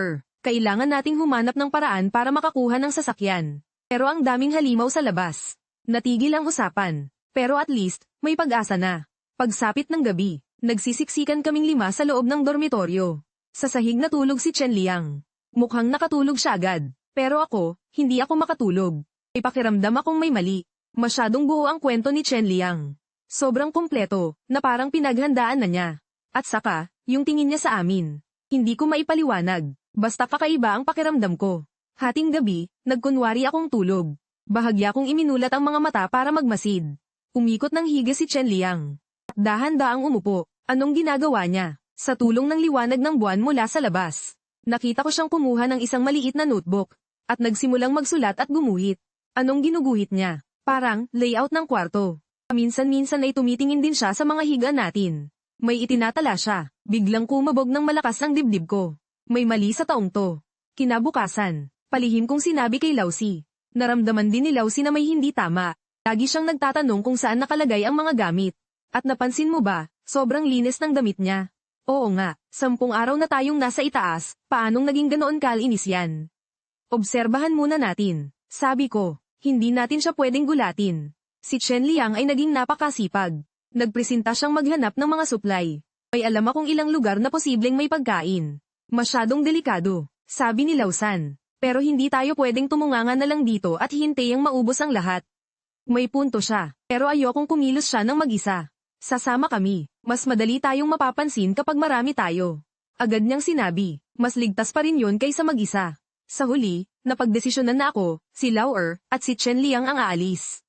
Speaker 1: Kailangan nating humanap ng paraan para makakuha ng sasakyan. Pero ang daming halimaw sa labas. Natigil ang usapan. Pero at least, may pag-asa na. Pagsapit ng gabi, nagsisiksikan kaming 5 sa loob ng dormitoryo. Sa sahig natulog si Chen Liang. Mukhang nakatulog siya agad. Pero ako, hindi ako makatulog. May pakiramdam akong may mali. Masyadong buo ang kwento ni Chen Liang. Sobrang kumpleto, na parang pinaghandaan na niya. At saka, yung tingin niya sa amin. Hindi ko maipaliwanag. Basta kakaiba ang pakiramdam ko. Hating gabi, nagkunwari akong tulog. Bahagya kong iminulat ang mga mata para magmasid. Umikot ng higa si Chen Liang. At dahan-daang umupo. Anong ginagawa niya? Sa tulong ng liwanag ng buwan mula sa labas. Nakita ko siyang kumuha ng isang maliit na notebook. At nagsimulang magsulat at gumuhit. Anong ginuguhit niya? Parang, layout ng kwarto. Minsan-minsan ay tumitingin din siya sa mga higa natin. May itinatala siya. Biglang kumabog ng malakas ang dibdib ko. May mali sa taong to. Kinabukasan, palihim kong sinabi kay Lausi. Naramdaman din ni Lausi na may hindi tama. Lagi siyang nagtatanong kung saan nakalagay ang mga gamit. At napansin mo ba, sobrang linis ng damit niya. Oo nga, 10 araw na tayong nasa itaas, paanong naging ganoon kalinis yan? Obserbahan muna natin. Sabi ko, hindi natin siya pwedeng gulatin. Si Chen Liang ay naging napakasipag. Nagpresenta siyang maghanap ng mga supply. May alam akong ilang lugar na posibleng may pagkain. Masyadong delikado, sabi ni Lausan. Pero hindi tayo pwedeng tumunganga na lang dito at hintayang maubos ang lahat. May punto siya, pero ayokong kumilos siya ng mag-isa. Sasama kami, mas madali tayong mapapansin kapag marami tayo. Agad niyang sinabi, mas ligtas pa rin yun kaysa mag-isa. Sa huli, napagdesisyonan na ako, si Lauer, at si Chen Liang ang aalis.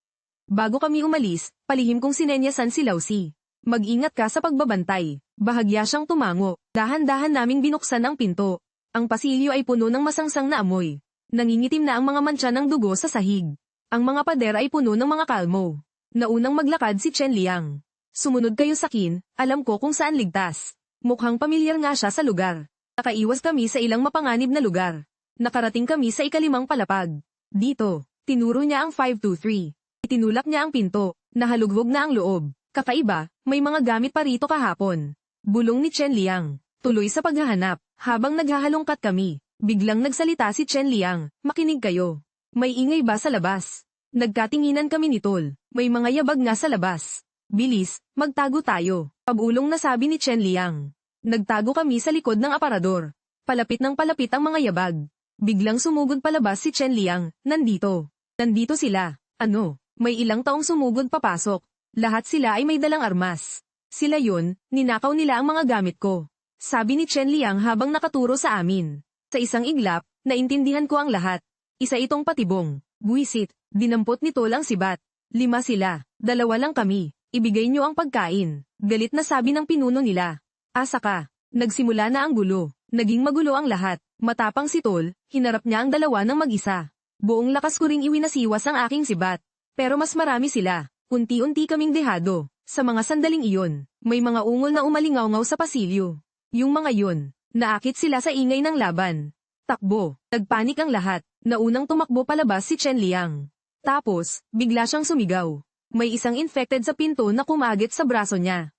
Speaker 1: Bago kami umalis, palihim kong sinenyasan si Lausi. Mag-ingat ka sa pagbabantay. Bahagya siyang tumango. Dahan-dahan naming binuksan ang pinto. Ang pasilyo ay puno ng masangsang na amoy. Nangingitim na ang mga mantsa ng dugo sa sahig. Ang mga pader ay puno ng mga kalmo. Naunang maglakad si Chen Liang. Sumunod kayo sa akin, alam ko kung saan ligtas. Mukhang pamilyar nga siya sa lugar. Nakaiwas kami sa ilang mapanganib na lugar. Nakarating kami sa ika-5 palapag. Dito, tinuro niya ang 523. Itinulak niya ang pinto, nahalughog na ang loob. Kakaiba, may mga gamit pa rito kahapon. Bulong ni Chen Liang. Tuloy sa paghahanap, habang naghahalongkat kami. Biglang nagsalita si Chen Liang, makinig kayo. May ingay ba sa labas? Nagkatinginan kami ni Tol. May mga yabag nga sa labas. Bilis, magtago tayo. Pabulong na sabi ni Chen Liang. Nagtago kami sa likod ng aparador. Palapit ng palapit ang mga yabag. Biglang sumugod palabas si Chen Liang. Nandito. Nandito sila. Ano? May ilang taong sumugod papasok. Lahat sila ay may dalang armas. Sila yun, ninakaw nila ang mga gamit ko. Sabi ni Chen Liang habang nakaturo sa amin. Sa isang iglap, naintindihan ko ang lahat. Isa itong patibong. Buwisit, dinampot ni Tol ang sibat. 5 sila, 2 lang kami. Ibigay niyo ang pagkain. Galit na sabi ng pinuno nila. Asa ka. Nagsimula na ang gulo. Naging magulo ang lahat. Matapang si Tol, hinarap niya ang 2 ng mag-isa. Buong lakas ko ring iwinasiwas ang aking sibat. Pero mas marami sila. Unti-unti kaming dehado. Sa mga sandaling iyon, may mga ungol na umalingaw-ngaw sa pasilyo. Yung mga yun, naakit sila sa ingay ng laban. Takbo, nagpanik ang lahat. Naunang tumakbo palabas si Chen Liang. Tapos, bigla siyang sumigaw. May isang infected sa pinto na kumagit sa braso niya.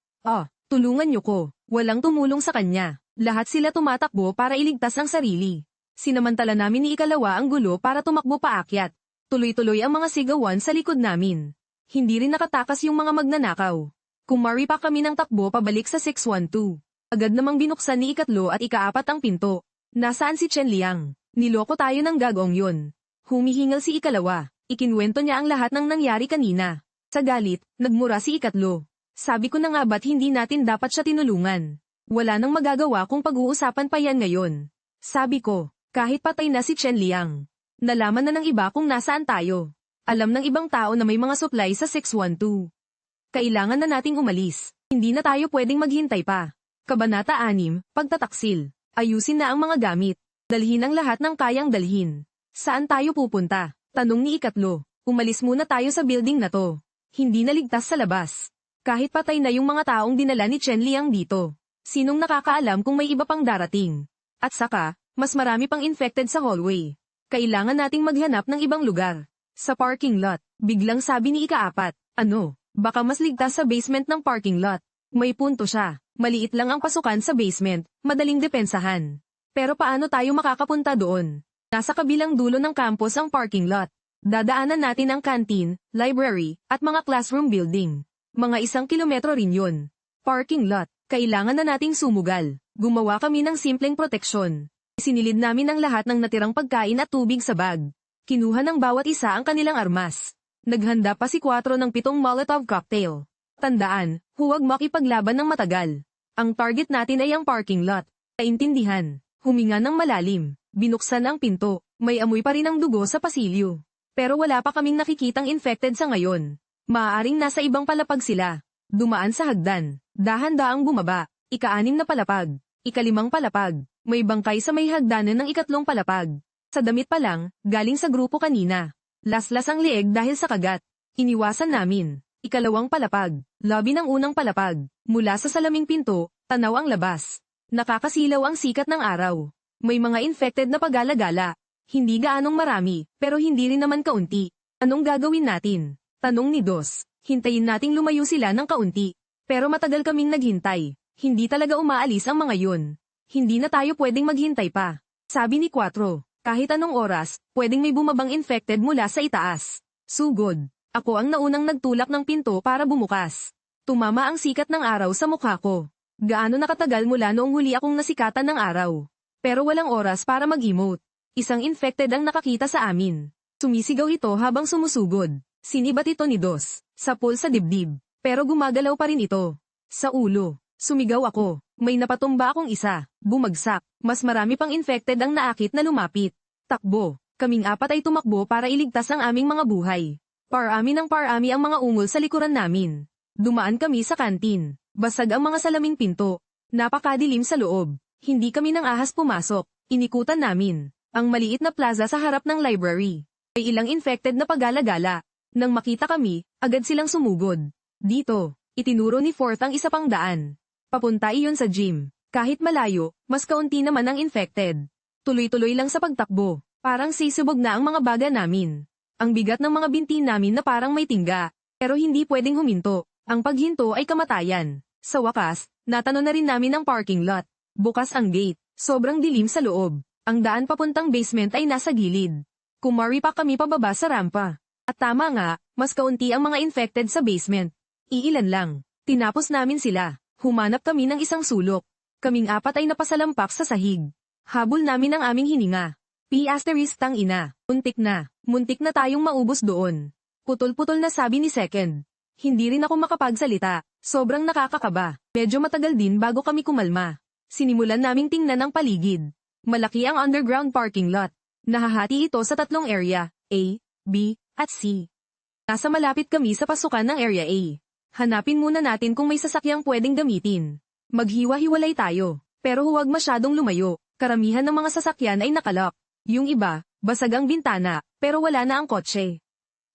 Speaker 1: Tulungan niyo ko. Walang tumulong sa kanya. Lahat sila tumatakbo para iligtas ang sarili. Sinamantala namin ni ikalawa ang gulo para tumakbo paakyat. Tuloy-tuloy ang mga sigawan sa likod namin. Hindi rin nakatakas yung mga magnanakaw. Kumari pa kami ng takbo pabalik sa 612. Agad namang binuksan ni ikatlo at ikaapat ang pinto. Nasaan si Chen Liang? Niloko tayo ng gagong yun. Humihingal si ikalawa. Ikinwento niya ang lahat ng nangyari kanina. Sa galit, nagmura si ikatlo. Sabi ko na nga ba't hindi natin dapat siya tinulungan? Wala nang magagawa kung pag-uusapan pa yan ngayon. Sabi ko, kahit patay na si Chen Liang. Nalaman na ng iba kung nasaan tayo. Alam ng ibang tao na may mga supply sa 612. Kailangan na nating umalis. Hindi na tayo pwedeng maghintay pa. Kabanata 6, Pagtataksil. Ayusin na ang mga gamit. Dalhin ang lahat ng kayang dalhin. Saan tayo pupunta? Tanong ni ikatlo. Umalis muna tayo sa building na to. Hindi naligtas sa labas. Kahit patay na yung mga taong dinala ni Chen Liang dito. Sinong nakakaalam kung may iba pang darating? At saka, mas marami pang infected sa hallway. Kailangan nating maghanap ng ibang lugar. Sa parking lot, biglang sabi ni ikaapat. Ano? Baka mas ligtas sa basement ng parking lot. May punto siya. Maliit lang ang pasukan sa basement, madaling depensahan. Pero paano tayo makakapunta doon? Nasa kabilang dulo ng campus ang parking lot. Dadaanan natin ang canteen, library, at mga classroom building. Mga 1 kilometro rin yun. Parking lot, kailangan na nating sumugal. Gumawa kami ng simpleng proteksyon. Sinilid namin ang lahat ng natirang pagkain at tubig sa bag. Kinuha ng bawat isa ang kanilang armas. Naghanda pa si 4 ng 7 Molotov cocktail. Tandaan, huwag makipaglaban ng matagal. Ang target natin ay ang parking lot. Naintindihan. Huminga ng malalim. Binuksan ang pinto. May amoy pa rin ang dugo sa pasilyo. Pero wala pa kaming nakikitang infected sa ngayon. Maaaring nasa ibang palapag sila. Dumaan sa hagdan. Dahan-daang bumaba. Ika-6 na palapag. Ika-5 palapag. May bangkay sa may hagdanan ng ikatlong palapag. Sa damit pa lang, galing sa grupo kanina. Laslas ang leeg dahil sa kagat. Iniwasan namin. Ika-2 palapag. Lobby ng unang palapag. Mula sa salaming pinto, tanaw ang labas. Nakakasilaw ang sikat ng araw. May mga infected na pagala-gala. Hindi gaanong marami, pero hindi rin naman kaunti. Anong gagawin natin? Tanong ni Dos. Hintayin nating lumayo sila ng kaunti. Pero matagal kaming naghintay. Hindi talaga umaalis ang mga yun. Hindi na tayo pwedeng maghintay pa. Sabi ni 4. Kahit anong oras, pwedeng may bumabang infected mula sa itaas. Sugod. Ako ang naunang nagtulak ng pinto para bumukas. Tumama ang sikat ng araw sa mukha ko. Gaano nakatagal mula noong huli akong nasikatan ng araw. Pero walang oras para mag-emote. Isang infected ang nakakita sa amin. Sumisigaw ito habang sumusugod. Sinibat ito ni Dos. Sa pool sa dibdib. Pero gumagalaw pa rin ito. Sa ulo. Sumigaw ako. May napatumba akong isa. Bumagsak. Mas marami pang infected ang naakit na lumapit. Takbo. Kaming 4 ay tumakbo para iligtas ang aming mga buhay. Parami ng parami ang mga ungol sa likuran namin. Dumaan kami sa kantin. Basag ang mga salaming pinto. Napakadilim sa loob. Hindi kami nang ahas pumasok. Inikutan namin ang maliit na plaza sa harap ng library. May ilang infected na pagala-gala. Nang makita kami, agad silang sumugod. Dito, itinuro ni Fourth ang isa pang daan. Papunta iyon sa gym. Kahit malayo, mas kaunti naman ang infected. Tuloy-tuloy lang sa pagtakbo. Parang sisubog na ang mga baga namin. Ang bigat ng mga binti namin na parang may tingga. Pero hindi pwedeng huminto. Ang paghinto ay kamatayan. Sa wakas, natano na rin namin ang parking lot. Bukas ang gate. Sobrang dilim sa loob. Ang daan papuntang basement ay nasa gilid. Kumari pa kami pababa sa rampa. At tama nga, mas kaunti ang mga infected sa basement. Iilan lang. Tinapos namin sila. Humanap kami ng isang sulok. Kaming apat ay napasalampak sa sahig. Habol namin ang aming hininga. Tang ina. Muntik na tayong maubos doon. Putol-putol na sabi ni Second. Hindi rin ako makapagsalita. Sobrang nakakakaba. Medyo matagal din bago kami kumalma. Sinimulan naming tingnan ang paligid. Malaki ang underground parking lot. Nahahati ito sa 3 area, A, B, at C. Nasa malapit kami sa pasukan ng Area A. Hanapin muna natin kung may sasakyang pwedeng gamitin. Maghiwa-hiwalay tayo, pero huwag masyadong lumayo. Karamihan ng mga sasakyan ay nakalock. Yung iba, basag ang bintana, pero wala na ang kotse.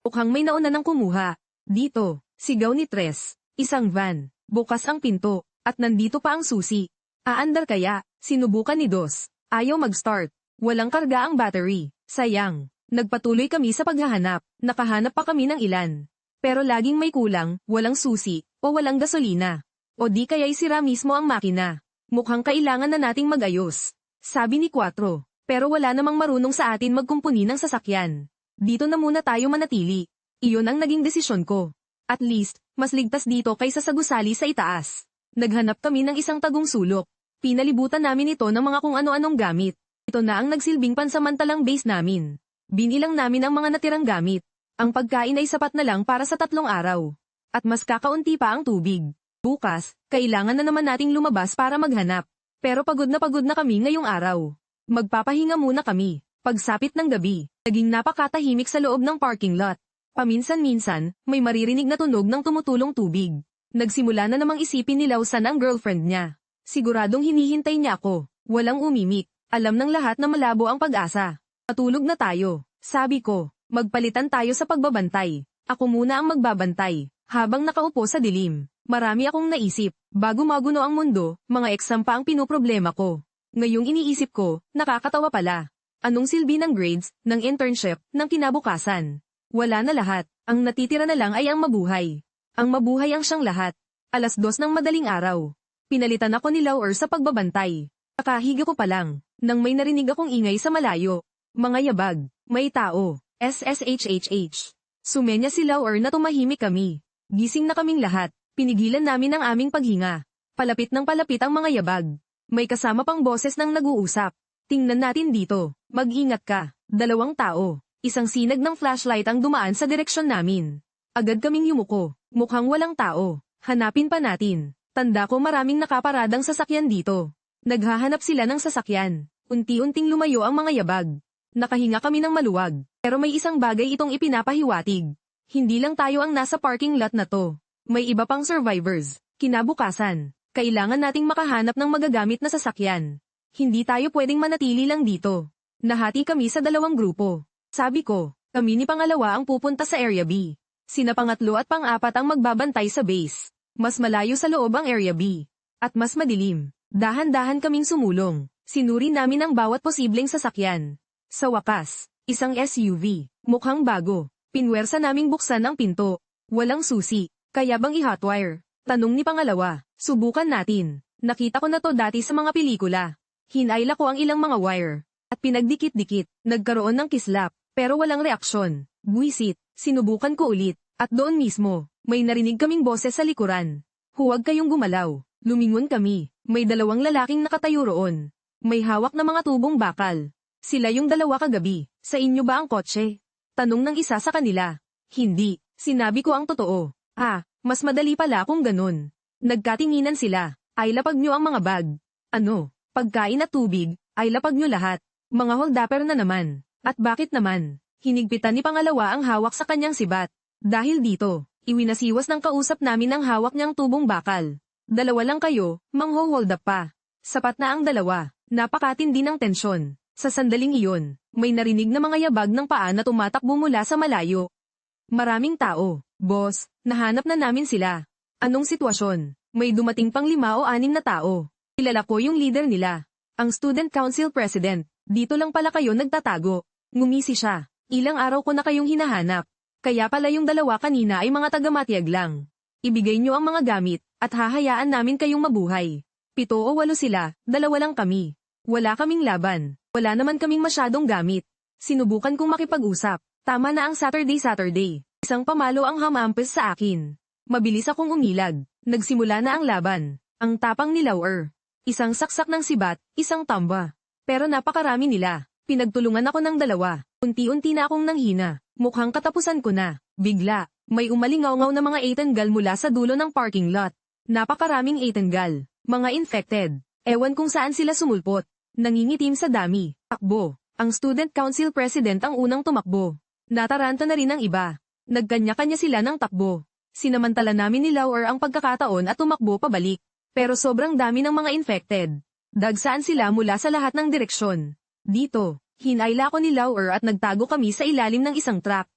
Speaker 1: Mukhang may nauna nang kumuha. Dito, sigaw ni Tres. Isang van. Bukas ang pinto, at nandito pa ang susi. Aandar kaya, sinubukan ni Dos. Ayaw mag-start. Walang karga ang battery. Sayang. Nagpatuloy kami sa paghahanap. Nakahanap pa kami ng ilan. Pero laging may kulang, walang susi, o walang gasolina. O di kaya'y sira mismo ang makina. Mukhang kailangan na nating mag-ayos. Sabi ni Quatro. Pero wala namang marunong sa atin magkumpuni ng sasakyan. Dito na muna tayo manatili. Iyon ang naging desisyon ko. At least, mas ligtas dito kaysa sa gusali sa itaas. Naghanap kami ng isang tagong sulok. Pinalibutan namin ito ng mga kung ano-anong gamit. Ito na ang nagsilbing pansamantalang base namin. Binilang namin ang mga natirang gamit. Ang pagkain ay sapat na lang para sa 3 araw. At mas kakaunti pa ang tubig. Bukas, kailangan na naman nating lumabas para maghanap. Pero pagod na kami ngayong araw. Magpapahinga muna kami. Pagsapit ng gabi, naging napakatahimik sa loob ng parking lot. Paminsan-minsan, may maririnig na tunog ng tumutulong tubig. Nagsimula na namang isipin ni Lawson ang girlfriend niya. Siguradong hinihintay niya ako. Walang umimik. Alam ng lahat na malabo ang pag-asa. Matulog na tayo. Sabi ko, magpalitan tayo sa pagbabantay. Ako muna ang magbabantay. Habang nakaupo sa dilim, marami akong naisip. Bago maguno ang mundo, mga exam pa ang pinoproblema ko. Ngayong iniisip ko, nakakatawa pala. Anong silbi ng grades, ng internship, ng kinabukasan? Wala na lahat. Ang natitira na lang ay ang mabuhay. Ang mabuhay ang siyang lahat. 2:00 ng madaling araw. Pinalitan ako ni Lauer sa pagbabantay. Nakahiga ko pa lang, nang may narinig akong ingay sa malayo. Mga yabag, may tao, SSHHH. Sumenya si Lauer na tumahimik kami. Gising na kaming lahat, pinigilan namin ang aming paghinga. Palapit ng palapit ang mga yabag. May kasama pang boses ng nag-uusap. Tingnan natin dito, mag-ingat ka. 2 tao, isang sinag ng flashlight ang dumaan sa direksyon namin. Agad kaming yumuko, mukhang walang tao. Hanapin pa natin. Tanda ko maraming nakaparadang sasakyan dito. Naghahanap sila ng sasakyan. Unti-unting lumayo ang mga yabag. Nakahinga kami ng maluwag, pero may isang bagay itong ipinapahiwatig. Hindi lang tayo ang nasa parking lot na to. May iba pang survivors. Kinabukasan, kailangan nating makahanap ng magagamit na sasakyan. Hindi tayo pwedeng manatili lang dito. Nahati kami sa 2 grupo. Sabi ko, kami ni pangalawa ang pupunta sa Area B. Sina pangatlo at pang-4 ang magbabantay sa base. Mas malayo sa loob ang Area B. At mas madilim. Dahan-dahan kaming sumulong. Sinuri namin ang bawat posibleng sasakyan. Sa wakas, isang SUV, mukhang bago. Pinwersa naming buksan ang pinto. Walang susi. Kaya bang i-hotwire? Tanong ni pangalawa. Subukan natin. Nakita ko na to dati sa mga pelikula. Hinayla ko ang ilang mga wire. At pinagdikit-dikit. Nagkaroon ng kislap. Pero walang reaksyon. Buwisit. Sinubukan ko ulit. At doon mismo, may narinig kaming boses sa likuran. Huwag kayong gumalaw. Lumingon kami. May 2 lalaking nakatayo roon. May hawak na mga tubong bakal. Sila yung 2 kagabi. Sa inyo ba ang kotse? Tanong ng isa sa kanila. Hindi. Sinabi ko ang totoo. Mas madali pala kung ganun. Nagkatinginan sila. Ay lapag nyo ang mga bag. Ano? Pagkain at tubig, ay lapag nyo lahat. Mga holdapper na naman. At bakit naman? Hinigpitan ni pangalawa ang hawak sa kanyang sibat. Dahil dito, iwinasiwas ng kausap namin ang hawak niyang tubong bakal. 2 lang kayo, mangho-hold up pa. Sapat na ang 2. Napakatindi ng tensyon. Sa sandaling iyon, may narinig na mga yabag ng paa na tumatakbo mula sa malayo. Maraming tao, boss, nahanap na namin sila. Anong sitwasyon? May dumating pang 5 o 6 na tao. Kilala ko yung leader nila. Ang student council president. Dito lang pala kayo nagtatago. Ngumisi siya. Ilang araw ko na kayong hinahanap. Kaya pala yung 2 kanina ay mga taga-Matiag lang. Ibigay nyo ang mga gamit, at hahayaan namin kayong mabuhay. 7 o 8 sila, 2 lang kami. Wala kaming laban. Wala naman kaming masyadong gamit. Sinubukan kong makipag-usap. Tama na ang Saturday. Isang pamalo ang hamampes sa akin. Mabilis akong umilag. Nagsimula na ang laban. Ang tapang ni Lauer. Isang saksak ng sibat, isang tamba. Pero napakarami nila. Pinagtulungan ako ng dalawa. Unti-unti na akong nanghina. Mukhang katapusan ko na. Bigla, may umalingaw-ngaw na mga Eitangal mula sa dulo ng parking lot. Napakaraming Eitangal. Mga infected. Ewan kung saan sila sumulpot. Nangingitim sa dami. Takbo. Ang student council president ang unang tumakbo. Nataranta na rin ang iba. Nagkanya-kanya sila ng takbo. Sinamantala namin ni Lauer ang pagkakataon at tumakbo pabalik. Pero sobrang dami ng mga infected. Dagsaan sila mula sa lahat ng direksyon. Dito, hinayla ko ni Lauer at nagtago kami sa ilalim ng isang truck.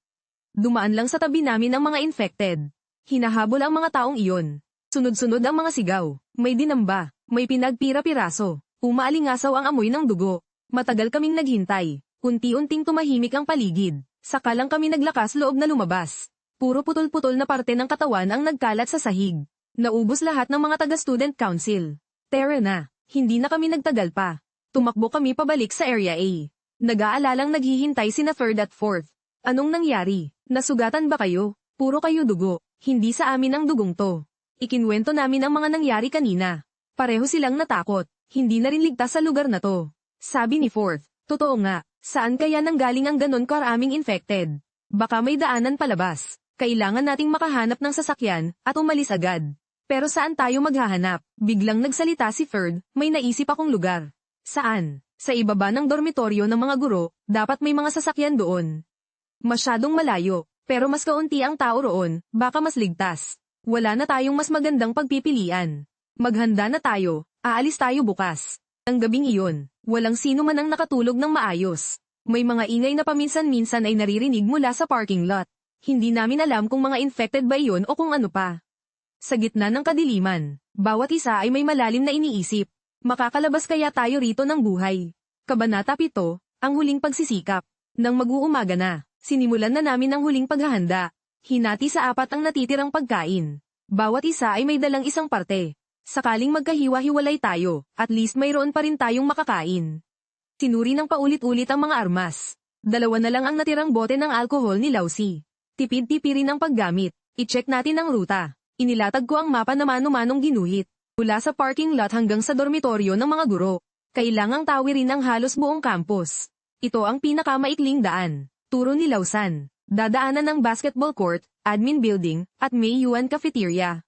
Speaker 1: Dumaan lang sa tabi namin ang mga infected. Hinahabol ang mga taong iyon. Sunod-sunod ang mga sigaw. May dinamba, may pinagpira-piraso. Umaalingasaw ang amoy ng dugo. Matagal kaming naghintay. Unti-unting tumahimik ang paligid. Saka lang kami naglakas loob na lumabas. Puro putol-putol na parte ng katawan ang nagkalat sa sahig. Naubos lahat ng mga taga-student council. Tara na, hindi na kami nagtagal pa. Tumakbo kami pabalik sa Area A. Nag-aalalang naghihintay sina 3rd at 4th. Anong nangyari? Nasugatan ba kayo? Puro kayo dugo. Hindi sa amin ang dugong to. Ikinwento namin ang mga nangyari kanina. Pareho silang natakot. Hindi na rin ligtas sa lugar na to. Sabi ni 4th, totoo nga, saan kaya nanggaling ang ganon karaming infected? Baka may daanan palabas. Kailangan nating makahanap ng sasakyan at umalis agad. Pero saan tayo maghahanap? Biglang nagsalita si Ferd, may naisip akong lugar. Saan? Sa ibaba ng dormitoryo ng mga guro, dapat may mga sasakyan doon. Masyadong malayo, pero mas kaunti ang tao roon, baka mas ligtas. Wala na tayong mas magandang pagpipilian. Maghanda na tayo, aalis tayo bukas. Ang gabing iyon, walang sino man ang nakatulog ng maayos. May mga ingay na paminsan-minsan ay naririnig mula sa parking lot. Hindi namin alam kung mga infected ba iyon o kung ano pa. Sa gitna ng kadiliman, bawat isa ay may malalim na iniisip. Makakalabas kaya tayo rito ng buhay? Kabanata 7, ang huling pagsisikap. Nang mag-uumaga na, sinimulan na namin ang huling paghahanda. Hinati sa 4 ang natitirang pagkain. Bawat isa ay may dalang isang parte. Sakaling magkahiwa-hiwalay tayo, at least mayroon pa rin tayong makakain. Sinuri ng paulit-ulit ang mga armas. 2 na lang ang natirang bote ng alkohol ni Lausi. Tipid-tipirin ang paggamit. I-check natin ang ruta. Inilatag ko ang mapa na mano-manong ginuhit. Mula sa parking lot hanggang sa dormitoryo ng mga guro. Kailangang tawirin ang halos buong campus. Ito ang pinakamaikling daan. Turo ni Lausan. Dadaanan ng basketball court, admin building, at May Yuan cafeteria.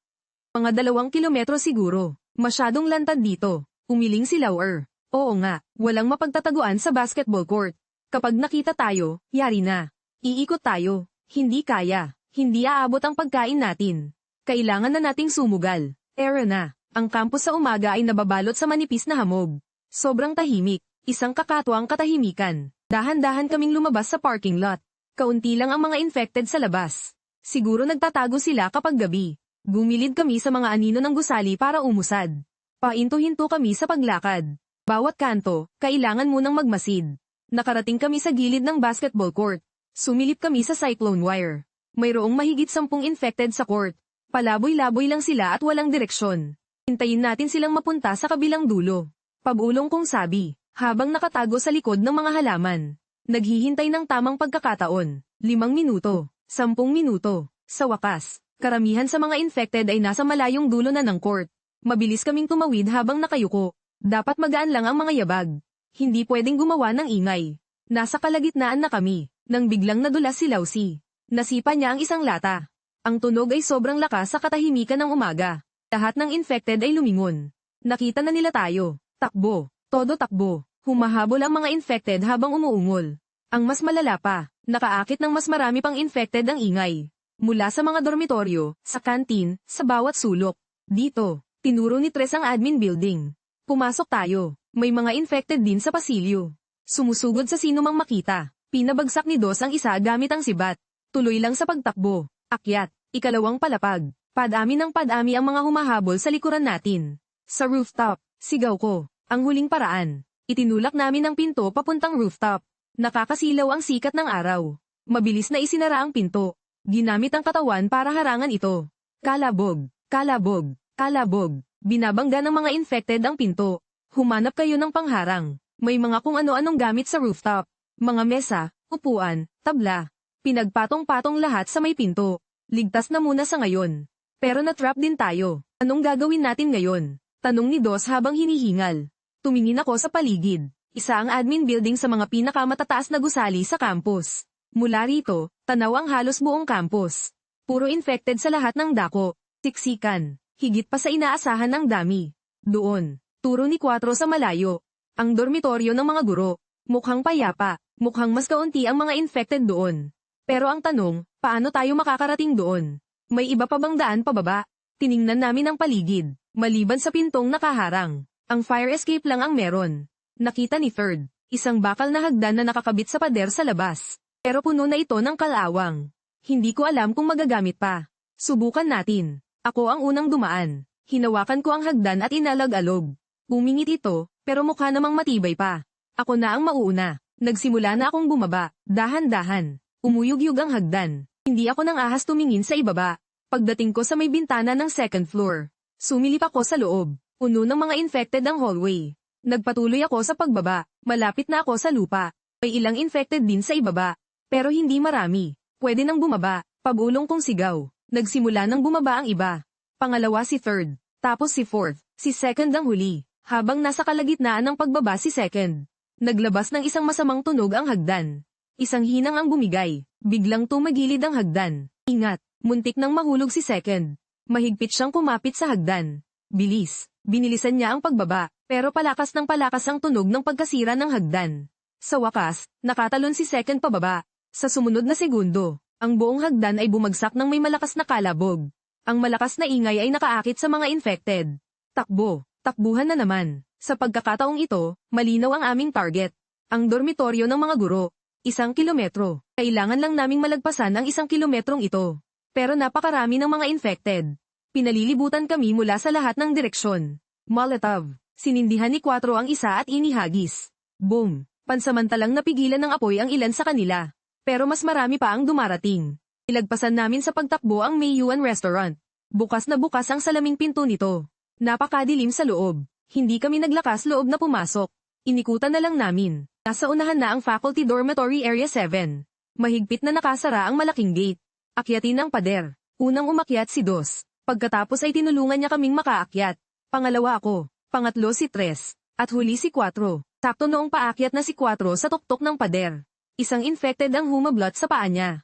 Speaker 1: Mga 2 kilometro siguro. Masyadong lantad dito. Umiling si Lauer. Oo nga, walang mapagtataguan sa basketball court. Kapag nakita tayo, yari na. Iikot tayo. Hindi kaya. Hindi aabot ang pagkain natin. Kailangan na nating sumugal. Era na. Ang campus sa umaga ay nababalot sa manipis na hamog. Sobrang tahimik. Isang kakatuwang katahimikan. Dahan-dahan kaming lumabas sa parking lot. Kaunti lang ang mga infected sa labas. Siguro nagtatago sila kapag gabi. Gumilid kami sa mga anino ng gusali para umusad. Pahinto-hinto kami sa paglakad. Bawat kanto, kailangan munang magmasid. Nakarating kami sa gilid ng basketball court. Sumilip kami sa cyclone wire. Mayroong mahigit 10 infected sa court. Palaboy-laboy lang sila at walang direksyon. Hintayin natin silang mapunta sa kabilang dulo. Pabulong kong sabi, habang nakatago sa likod ng mga halaman. Naghihintay ng tamang pagkakataon. 5 minuto, 10 minuto. Sa wakas, karamihan sa mga infected ay nasa malayong dulo na ng court. Mabilis kaming tumawid habang nakayuko. Dapat magaan lang ang mga yabag. Hindi pwedeng gumawa ng ingay. Nasa kalagitnaan na kami. Nang biglang nadulas si Lausi. Nasipa niya ang isang lata. Ang tunog ay sobrang lakas sa katahimikan ng umaga. Lahat ng infected ay lumingon. Nakita na nila tayo. Takbo. Todo takbo. Humahabol ang mga infected habang umuungol. Ang mas malala pa, nakaakit ng mas marami pang infected ang ingay. Mula sa mga dormitoryo, sa kantin, sa bawat sulok. Dito, tinuro ni Tres ang admin building. Pumasok tayo. May mga infected din sa pasilyo. Sumusugod sa sino mang makita. Pinabagsak ni Dos ang isa gamit ang sibat. Tuloy lang sa pagtakbo. Akyat. Ikalawang palapag. Padami ng padami ang mga humahabol sa likuran natin. Sa rooftop, sigaw ko. Ang huling paraan. Itinulak namin ang pinto papuntang rooftop. Nakakasilaw ang sikat ng araw. Mabilis na isinara ang pinto. Ginamit ang katawan para harangan ito. Kalabog. Kalabog. Kalabog. Binabangga ng mga infected ang pinto. Humanap kayo ng pangharang. May mga kung ano-anong gamit sa rooftop. Mga mesa, upuan, tabla. Pinagpatong-patong lahat sa may pinto. Ligtas na muna sa ngayon. Pero na-trap din tayo. Anong gagawin natin ngayon? Tanong ni Dos habang hinihingal. Tumingin ako sa paligid. Isa ang admin building sa mga pinakamatataas na gusali sa campus. Mula rito, tanaw ang halos buong campus. Puro infected sa lahat ng dako. Siksikan. Higit pa sa inaasahan ng dami. Doon, turo ni Quatro sa malayo. Ang dormitoryo ng mga guro. Mukhang payapa. Mukhang mas kaunti ang mga infected doon. Pero ang tanong, paano tayo makakarating doon? May iba pa bang daan pababa? Tiningnan namin ang paligid. Maliban sa pintong nakaharang. Ang fire escape lang ang meron. Nakita ni Third, isang bakal na hagdan na nakakabit sa pader sa labas. Pero puno na ito ng kalawang. Hindi ko alam kung magagamit pa. Subukan natin. Ako ang unang dumaan. Hinawakan ko ang hagdan at inalag-alog. Umingit ito, pero mukha namang matibay pa. Ako na ang mauuna. Nagsimula na akong bumaba, dahan-dahan. Umuyog-yug ang hagdan. Hindi ako nang ahas tumingin sa ibaba. Pagdating ko sa may bintana ng second floor, sumilip ako sa loob. Puno ng mga infected ang hallway. Nagpatuloy ako sa pagbaba. Malapit na ako sa lupa. May ilang infected din sa ibaba. Pero hindi marami. Pwede nang bumaba. Pabulong kong sigaw. Nagsimula nang bumaba ang iba. Pangalawa si Third. Tapos si Fourth. Si Second ang huli. Habang nasa kalagitnaan ng pagbaba si Second, naglabas ng isang masamang tunog ang hagdan. Isang hinang ang bumigay. Biglang tumagilid ang hagdan. Ingat, muntik nang mahulog si Second. Mahigpit siyang kumapit sa hagdan. Bilis, binilisan niya ang pagbaba, pero palakas ng palakas ang tunog ng pagkasira ng hagdan. Sa wakas, nakatalon si Second pababa. Sa sumunod na segundo, ang buong hagdan ay bumagsak ng may malakas na kalabog. Ang malakas na ingay ay nakaakit sa mga infected. Takbo, takbuhan na naman. Sa pagkakataong ito, malinaw ang aming target. Ang dormitoryo ng mga guro. 1 kilometro. Kailangan lang naming malagpasan ang 1 kilometrong ito. Pero napakarami ng mga infected. Pinalilibutan kami mula sa lahat ng direksyon. Molotov. Sinindihan ni Quatro ang isa at inihagis. Boom. Pansamantalang napigilan ng apoy ang ilan sa kanila. Pero mas marami pa ang dumarating. Ilagpasan namin sa pagtakbo ang Mayuan Restaurant. Bukas na bukas ang salaming pinto nito. Napakadilim sa loob. Hindi kami naglakas loob na pumasok. Inikutan na lang namin. Nasa unahan na ang Faculty Dormitory Area 7. Mahigpit na nakasara ang malaking gate. Akyatin ang pader. Unang umakyat si Dos. Pagkatapos ay tinulungan niya kaming makaakyat. Pangalawa ako. Pangatlo si Tres. At huli si Quatro. Sakto noong paakyat na si Quatro sa tuktok ng pader. Isang infected ang humablot sa paa niya.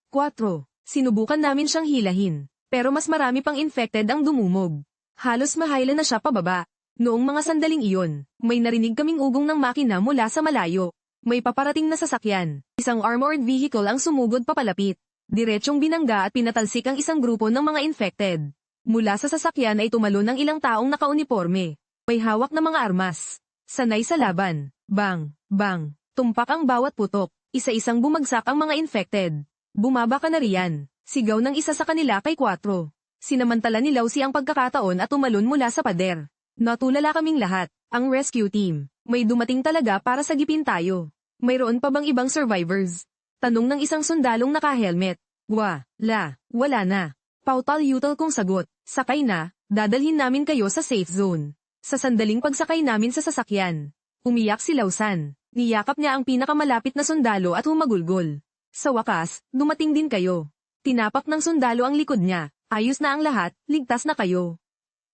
Speaker 1: Quatro. Sinubukan namin siyang hilahin. Pero mas marami pang infected ang dumumog. Halos mahayla na siya pababa. Noong mga sandaling iyon, may narinig kaming ugong ng makina mula sa malayo. May paparating na sasakyan. Isang armored vehicle ang sumugod papalapit. Diretsyong binangga at pinatalsik ang isang grupo ng mga infected. Mula sa sasakyan ay tumalon ng ilang taong nakauniporme. May hawak na mga armas. Sanay sa laban. Bang, bang. Tumpak ang bawat putok. Isa-isang bumagsak ang mga infected. Bumaba ka na riyan. Sigaw ng isa sa kanila kay Quatro. Sinamantala ni Lausi ang pagkakataon at tumalon mula sa pader. Natulala kaming lahat, ang rescue team. May dumating talaga para sagipin tayo. Mayroon pa bang ibang survivors? Tanong ng isang sundalong naka-helmet. Wala na. Pautal-yutal kong sagot. Sakay na, dadalhin namin kayo sa safe zone. Sa sandaling pagsakay namin sa sasakyan, umiyak si Lausan. Niyakap niya ang pinakamalapit na sundalo at humagulgol. Sa wakas, dumating din kayo. Tinapak ng sundalo ang likod niya. Ayos na ang lahat, ligtas na kayo.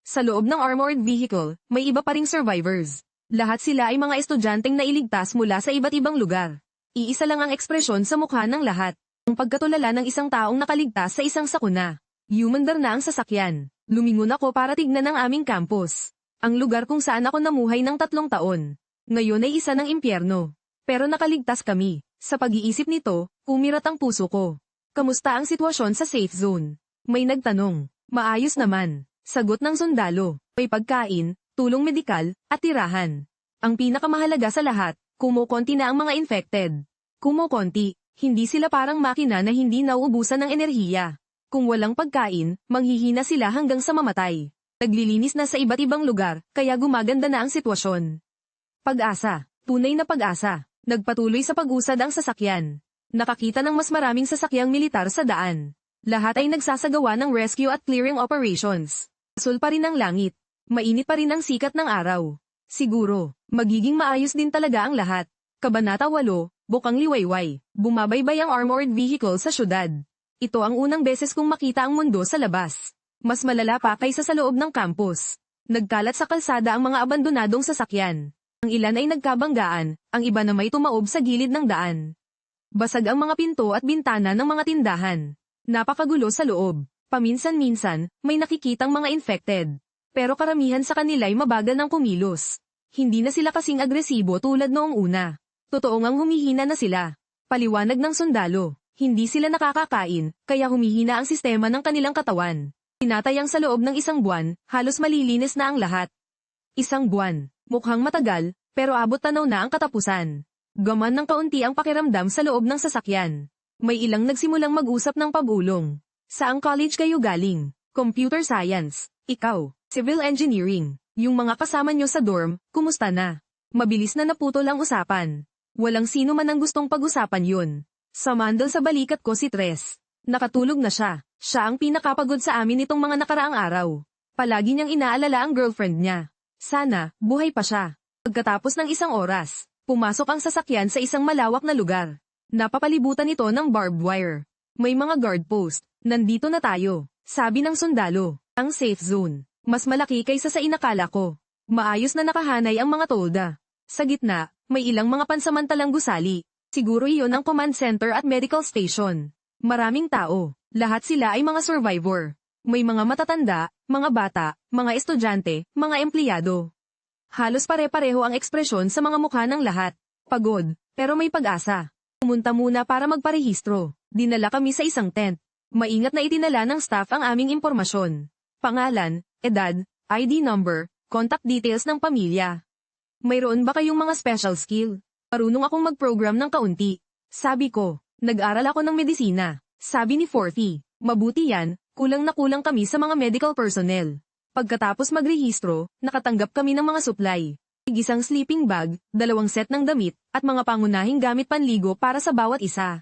Speaker 1: Sa loob ng armored vehicle, may iba pa ring survivors. Lahat sila ay mga estudyanteng nailigtas mula sa iba't ibang lugar. Iisa lang ang ekspresyon sa mukha ng lahat. Ang pagkatulala ng isang taong nakaligtas sa isang sakuna. Humandar na ang sasakyan. Lumingon ako para tignan ang aming campus. Ang lugar kung saan ako namuhay ng 3 taon. Ngayon ay isa ng impyerno. Pero nakaligtas kami. Sa pag-iisip nito, umirat ang puso ko. Kamusta ang sitwasyon sa safe zone? May nagtanong. Maayos naman. Sagot ng sundalo, may pagkain, tulong medikal, at tirahan. Ang pinakamahalaga sa lahat, kumukonti na ang mga infected. Kumukonti, hindi sila parang makina na hindi nauubusan ng enerhiya. Kung walang pagkain, manghihina sila hanggang sa mamatay. Naglilinis na sa iba't ibang lugar, kaya gumaganda na ang sitwasyon. Pag-asa, tunay na pag-asa. Nagpatuloy sa pag-usad ang sasakyan. Nakakita ng mas maraming sasakyang militar sa daan. Lahat ay nagsasagawa ng rescue at clearing operations. Asul pa rin ang langit. Mainit pa rin ang sikat ng araw. Siguro, magiging maayos din talaga ang lahat. Kabanata 8, bukang liwayway, bumabaybay ang armored vehicle sa syudad. Ito ang unang beses kong makita ang mundo sa labas. Mas malala pa kaysa sa loob ng campus. Nagkalat sa kalsada ang mga abandonadong sasakyan. Ang ilan ay nagkabanggaan, ang iba na may tumaob sa gilid ng daan. Basag ang mga pinto at bintana ng mga tindahan. Napakagulo sa loob. Paminsan-minsan, may nakikitang mga infected. Pero karamihan sa kanila ay mabagal ng kumilos. Hindi na sila kasing agresibo tulad noong una. Totoo ngang humihina na sila. Paliwanag ng sundalo. Hindi sila nakakakain, kaya humihina ang sistema ng kanilang katawan. Tinatayang sa loob ng isang buwan, halos malilinis na ang lahat. Isang buwan. Mukhang matagal, pero abot tanaw na ang katapusan. Gaman ng kaunti ang pakiramdam sa loob ng sasakyan. May ilang nagsimulang mag-usap ng pag-ulong. Saang college kayo galing? Computer Science. Ikaw, Civil Engineering. Yung mga kasama nyo sa dorm, kumusta na? Mabilis na naputol ang usapan. Walang sino man ang gustong pag-usapan yun. Samandal sa balikat ko si Tres. Nakatulog na siya. Siya ang pinakapagod sa amin nitong mga nakaraang araw. Palagi niyang inaalala ang girlfriend niya. Sana, buhay pa siya. Pagkatapos ng isang oras, pumasok ang sasakyan sa isang malawak na lugar. Napapalibutan ito ng barbed wire. May mga guard post. Nandito na tayo, sabi ng sundalo. Ang safe zone. Mas malaki kaysa sa inakala ko. Maayos na nakahanay ang mga tolda. Sa gitna, may ilang mga pansamantalang gusali. Siguro iyon ang command center at medical station. Maraming tao. Lahat sila ay mga survivor. May mga matatanda, mga bata, mga estudyante, mga empleyado. Halos pare-pareho ang ekspresyon sa mga mukha ng lahat. Pagod, pero may pag-asa. Pumunta muna para magparehistro. Dinala kami sa isang tent. Maingat na itinala ng staff ang aming impormasyon. Pangalan, edad, ID number, contact details ng pamilya. Mayroon ba kayong mga special skill? Marunong akong mag-program ng kaunti. Sabi ko, nag-aral ako ng medisina. Sabi ni Forthy, mabuti yan, kulang na kulang kami sa mga medical personnel. Pagkatapos magrehistro, nakatanggap kami ng mga supply. Isang sleeping bag, 2 set ng damit, at mga pangunahing gamit panligo para sa bawat isa.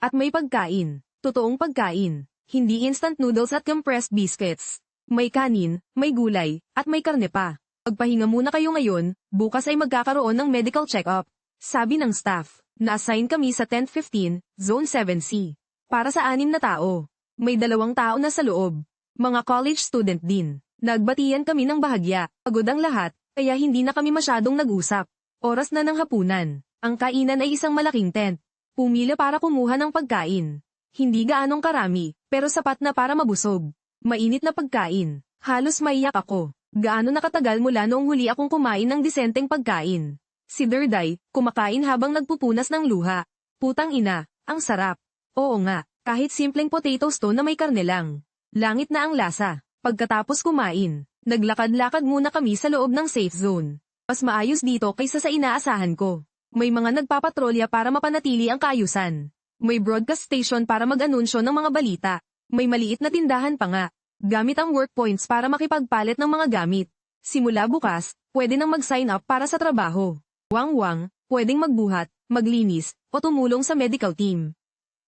Speaker 1: At may pagkain. Totoong pagkain, hindi instant noodles at compressed biscuits. May kanin, may gulay, at may karne pa. Magpahinga muna kayo ngayon, bukas ay magkakaroon ng medical check-up. Sabi ng staff, na-assign kami sa Tent 15, Zone 7C. Para sa 6 na tao. May 2 tao na sa loob. Mga college student din. Nagbatian kami ng bahagya. Pagod ang lahat, kaya hindi na kami masyadong nag-usap. Oras na ng hapunan. Ang kainan ay isang malaking tent. Pumila para kumuha ng pagkain. Hindi gaanong karami, pero sapat na para mabusog. Mainit na pagkain. Halos maiyak ako. Gaano nakatagal mula noong huli akong kumain ng disenteng pagkain. Si Durday, kumakain habang nagpupunas ng luha. Putang ina, ang sarap. Oo nga, kahit simpleng potato stew na may karne lang. Langit na ang lasa. Pagkatapos kumain, naglakad-lakad muna kami sa loob ng safe zone. Mas maayos dito kaysa sa inaasahan ko. May mga nagpapatrolya para mapanatili ang kaayusan. May broadcast station para mag-anunsyo ng mga balita. May maliit na tindahan pa nga. Gamit ang work points para makipagpalit ng mga gamit. Simula bukas, pwede nang mag-sign up para sa trabaho. Wang-wang, pwedeng magbuhat, maglinis, o tumulong sa medical team.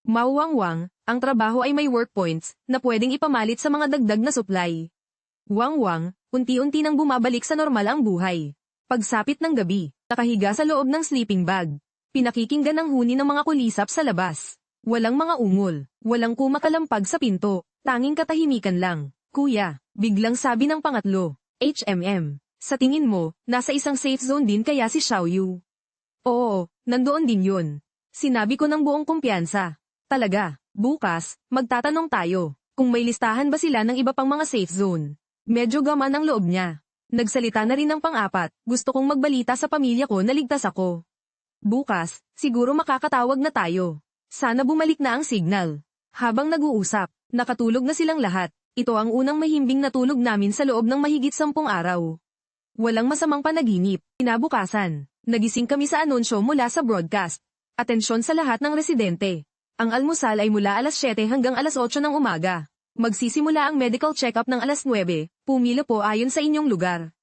Speaker 1: Mauwang-wang, ang trabaho ay may work points na pwedeng ipamalit sa mga dagdag na supply. Wang-wang, unti-unti nang bumabalik sa normal ang buhay. Pagsapit ng gabi, nakahiga sa loob ng sleeping bag. Pinakikinggan ang huni ng mga kulisap sa labas. Walang mga ungol, walang kumakalampag sa pinto, tanging katahimikan lang. Kuya, biglang sabi ng pangatlo, HMM, sa tingin mo, nasa isang safe zone din kaya si Xiaoyu? Oo, nandoon din yun. Sinabi ko ng buong kumpiyansa. Talaga, bukas, magtatanong tayo, kung may listahan ba sila ng iba pang mga safe zone. Medyo gaman ang loob niya. Nagsalita na rin ng pang-apat, gusto kong magbalita sa pamilya ko na ligtas ako. Bukas, siguro makakatawag na tayo. Sana bumalik na ang signal. Habang nag-uusap, nakatulog na silang lahat. Ito ang unang mahimbing na tulog namin sa loob ng mahigit 10 araw. Walang masamang panaginip. Kinabukasan, nagising kami sa anunsyo mula sa broadcast. Atensyon sa lahat ng residente. Ang almusal ay mula alas 7 hanggang alas 8 ng umaga. Magsisimula ang medical check-up ng alas 9, pumila po ayon sa inyong lugar.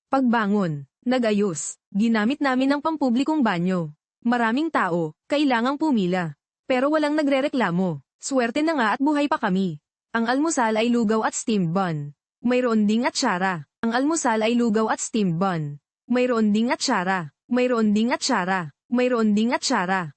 Speaker 1: Pagbangon, nag-ayos, ginamit namin ang pampublikong banyo. Maraming tao, kailangang pumila. Pero walang nagrereklamo. Swerte na nga at buhay pa kami. Ang almusal ay lugaw at steamed bun. Mayroon ding atsara. Ang almusal ay lugaw at steamed bun. Mayroon ding atsara. Mayroon ding atsara. Mayroon ding atsara.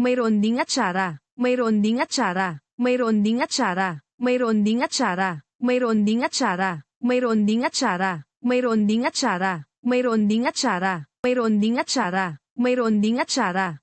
Speaker 1: mayroon ding atsara, mayroon ding atsara, mayroon ding atsara, mayroon ding atsara, mayroon ding atsara, mayroon ding atsara, mayroon ding atsara, mayroon ding atsara, mayroon ding atsara, mayroon ding atsara.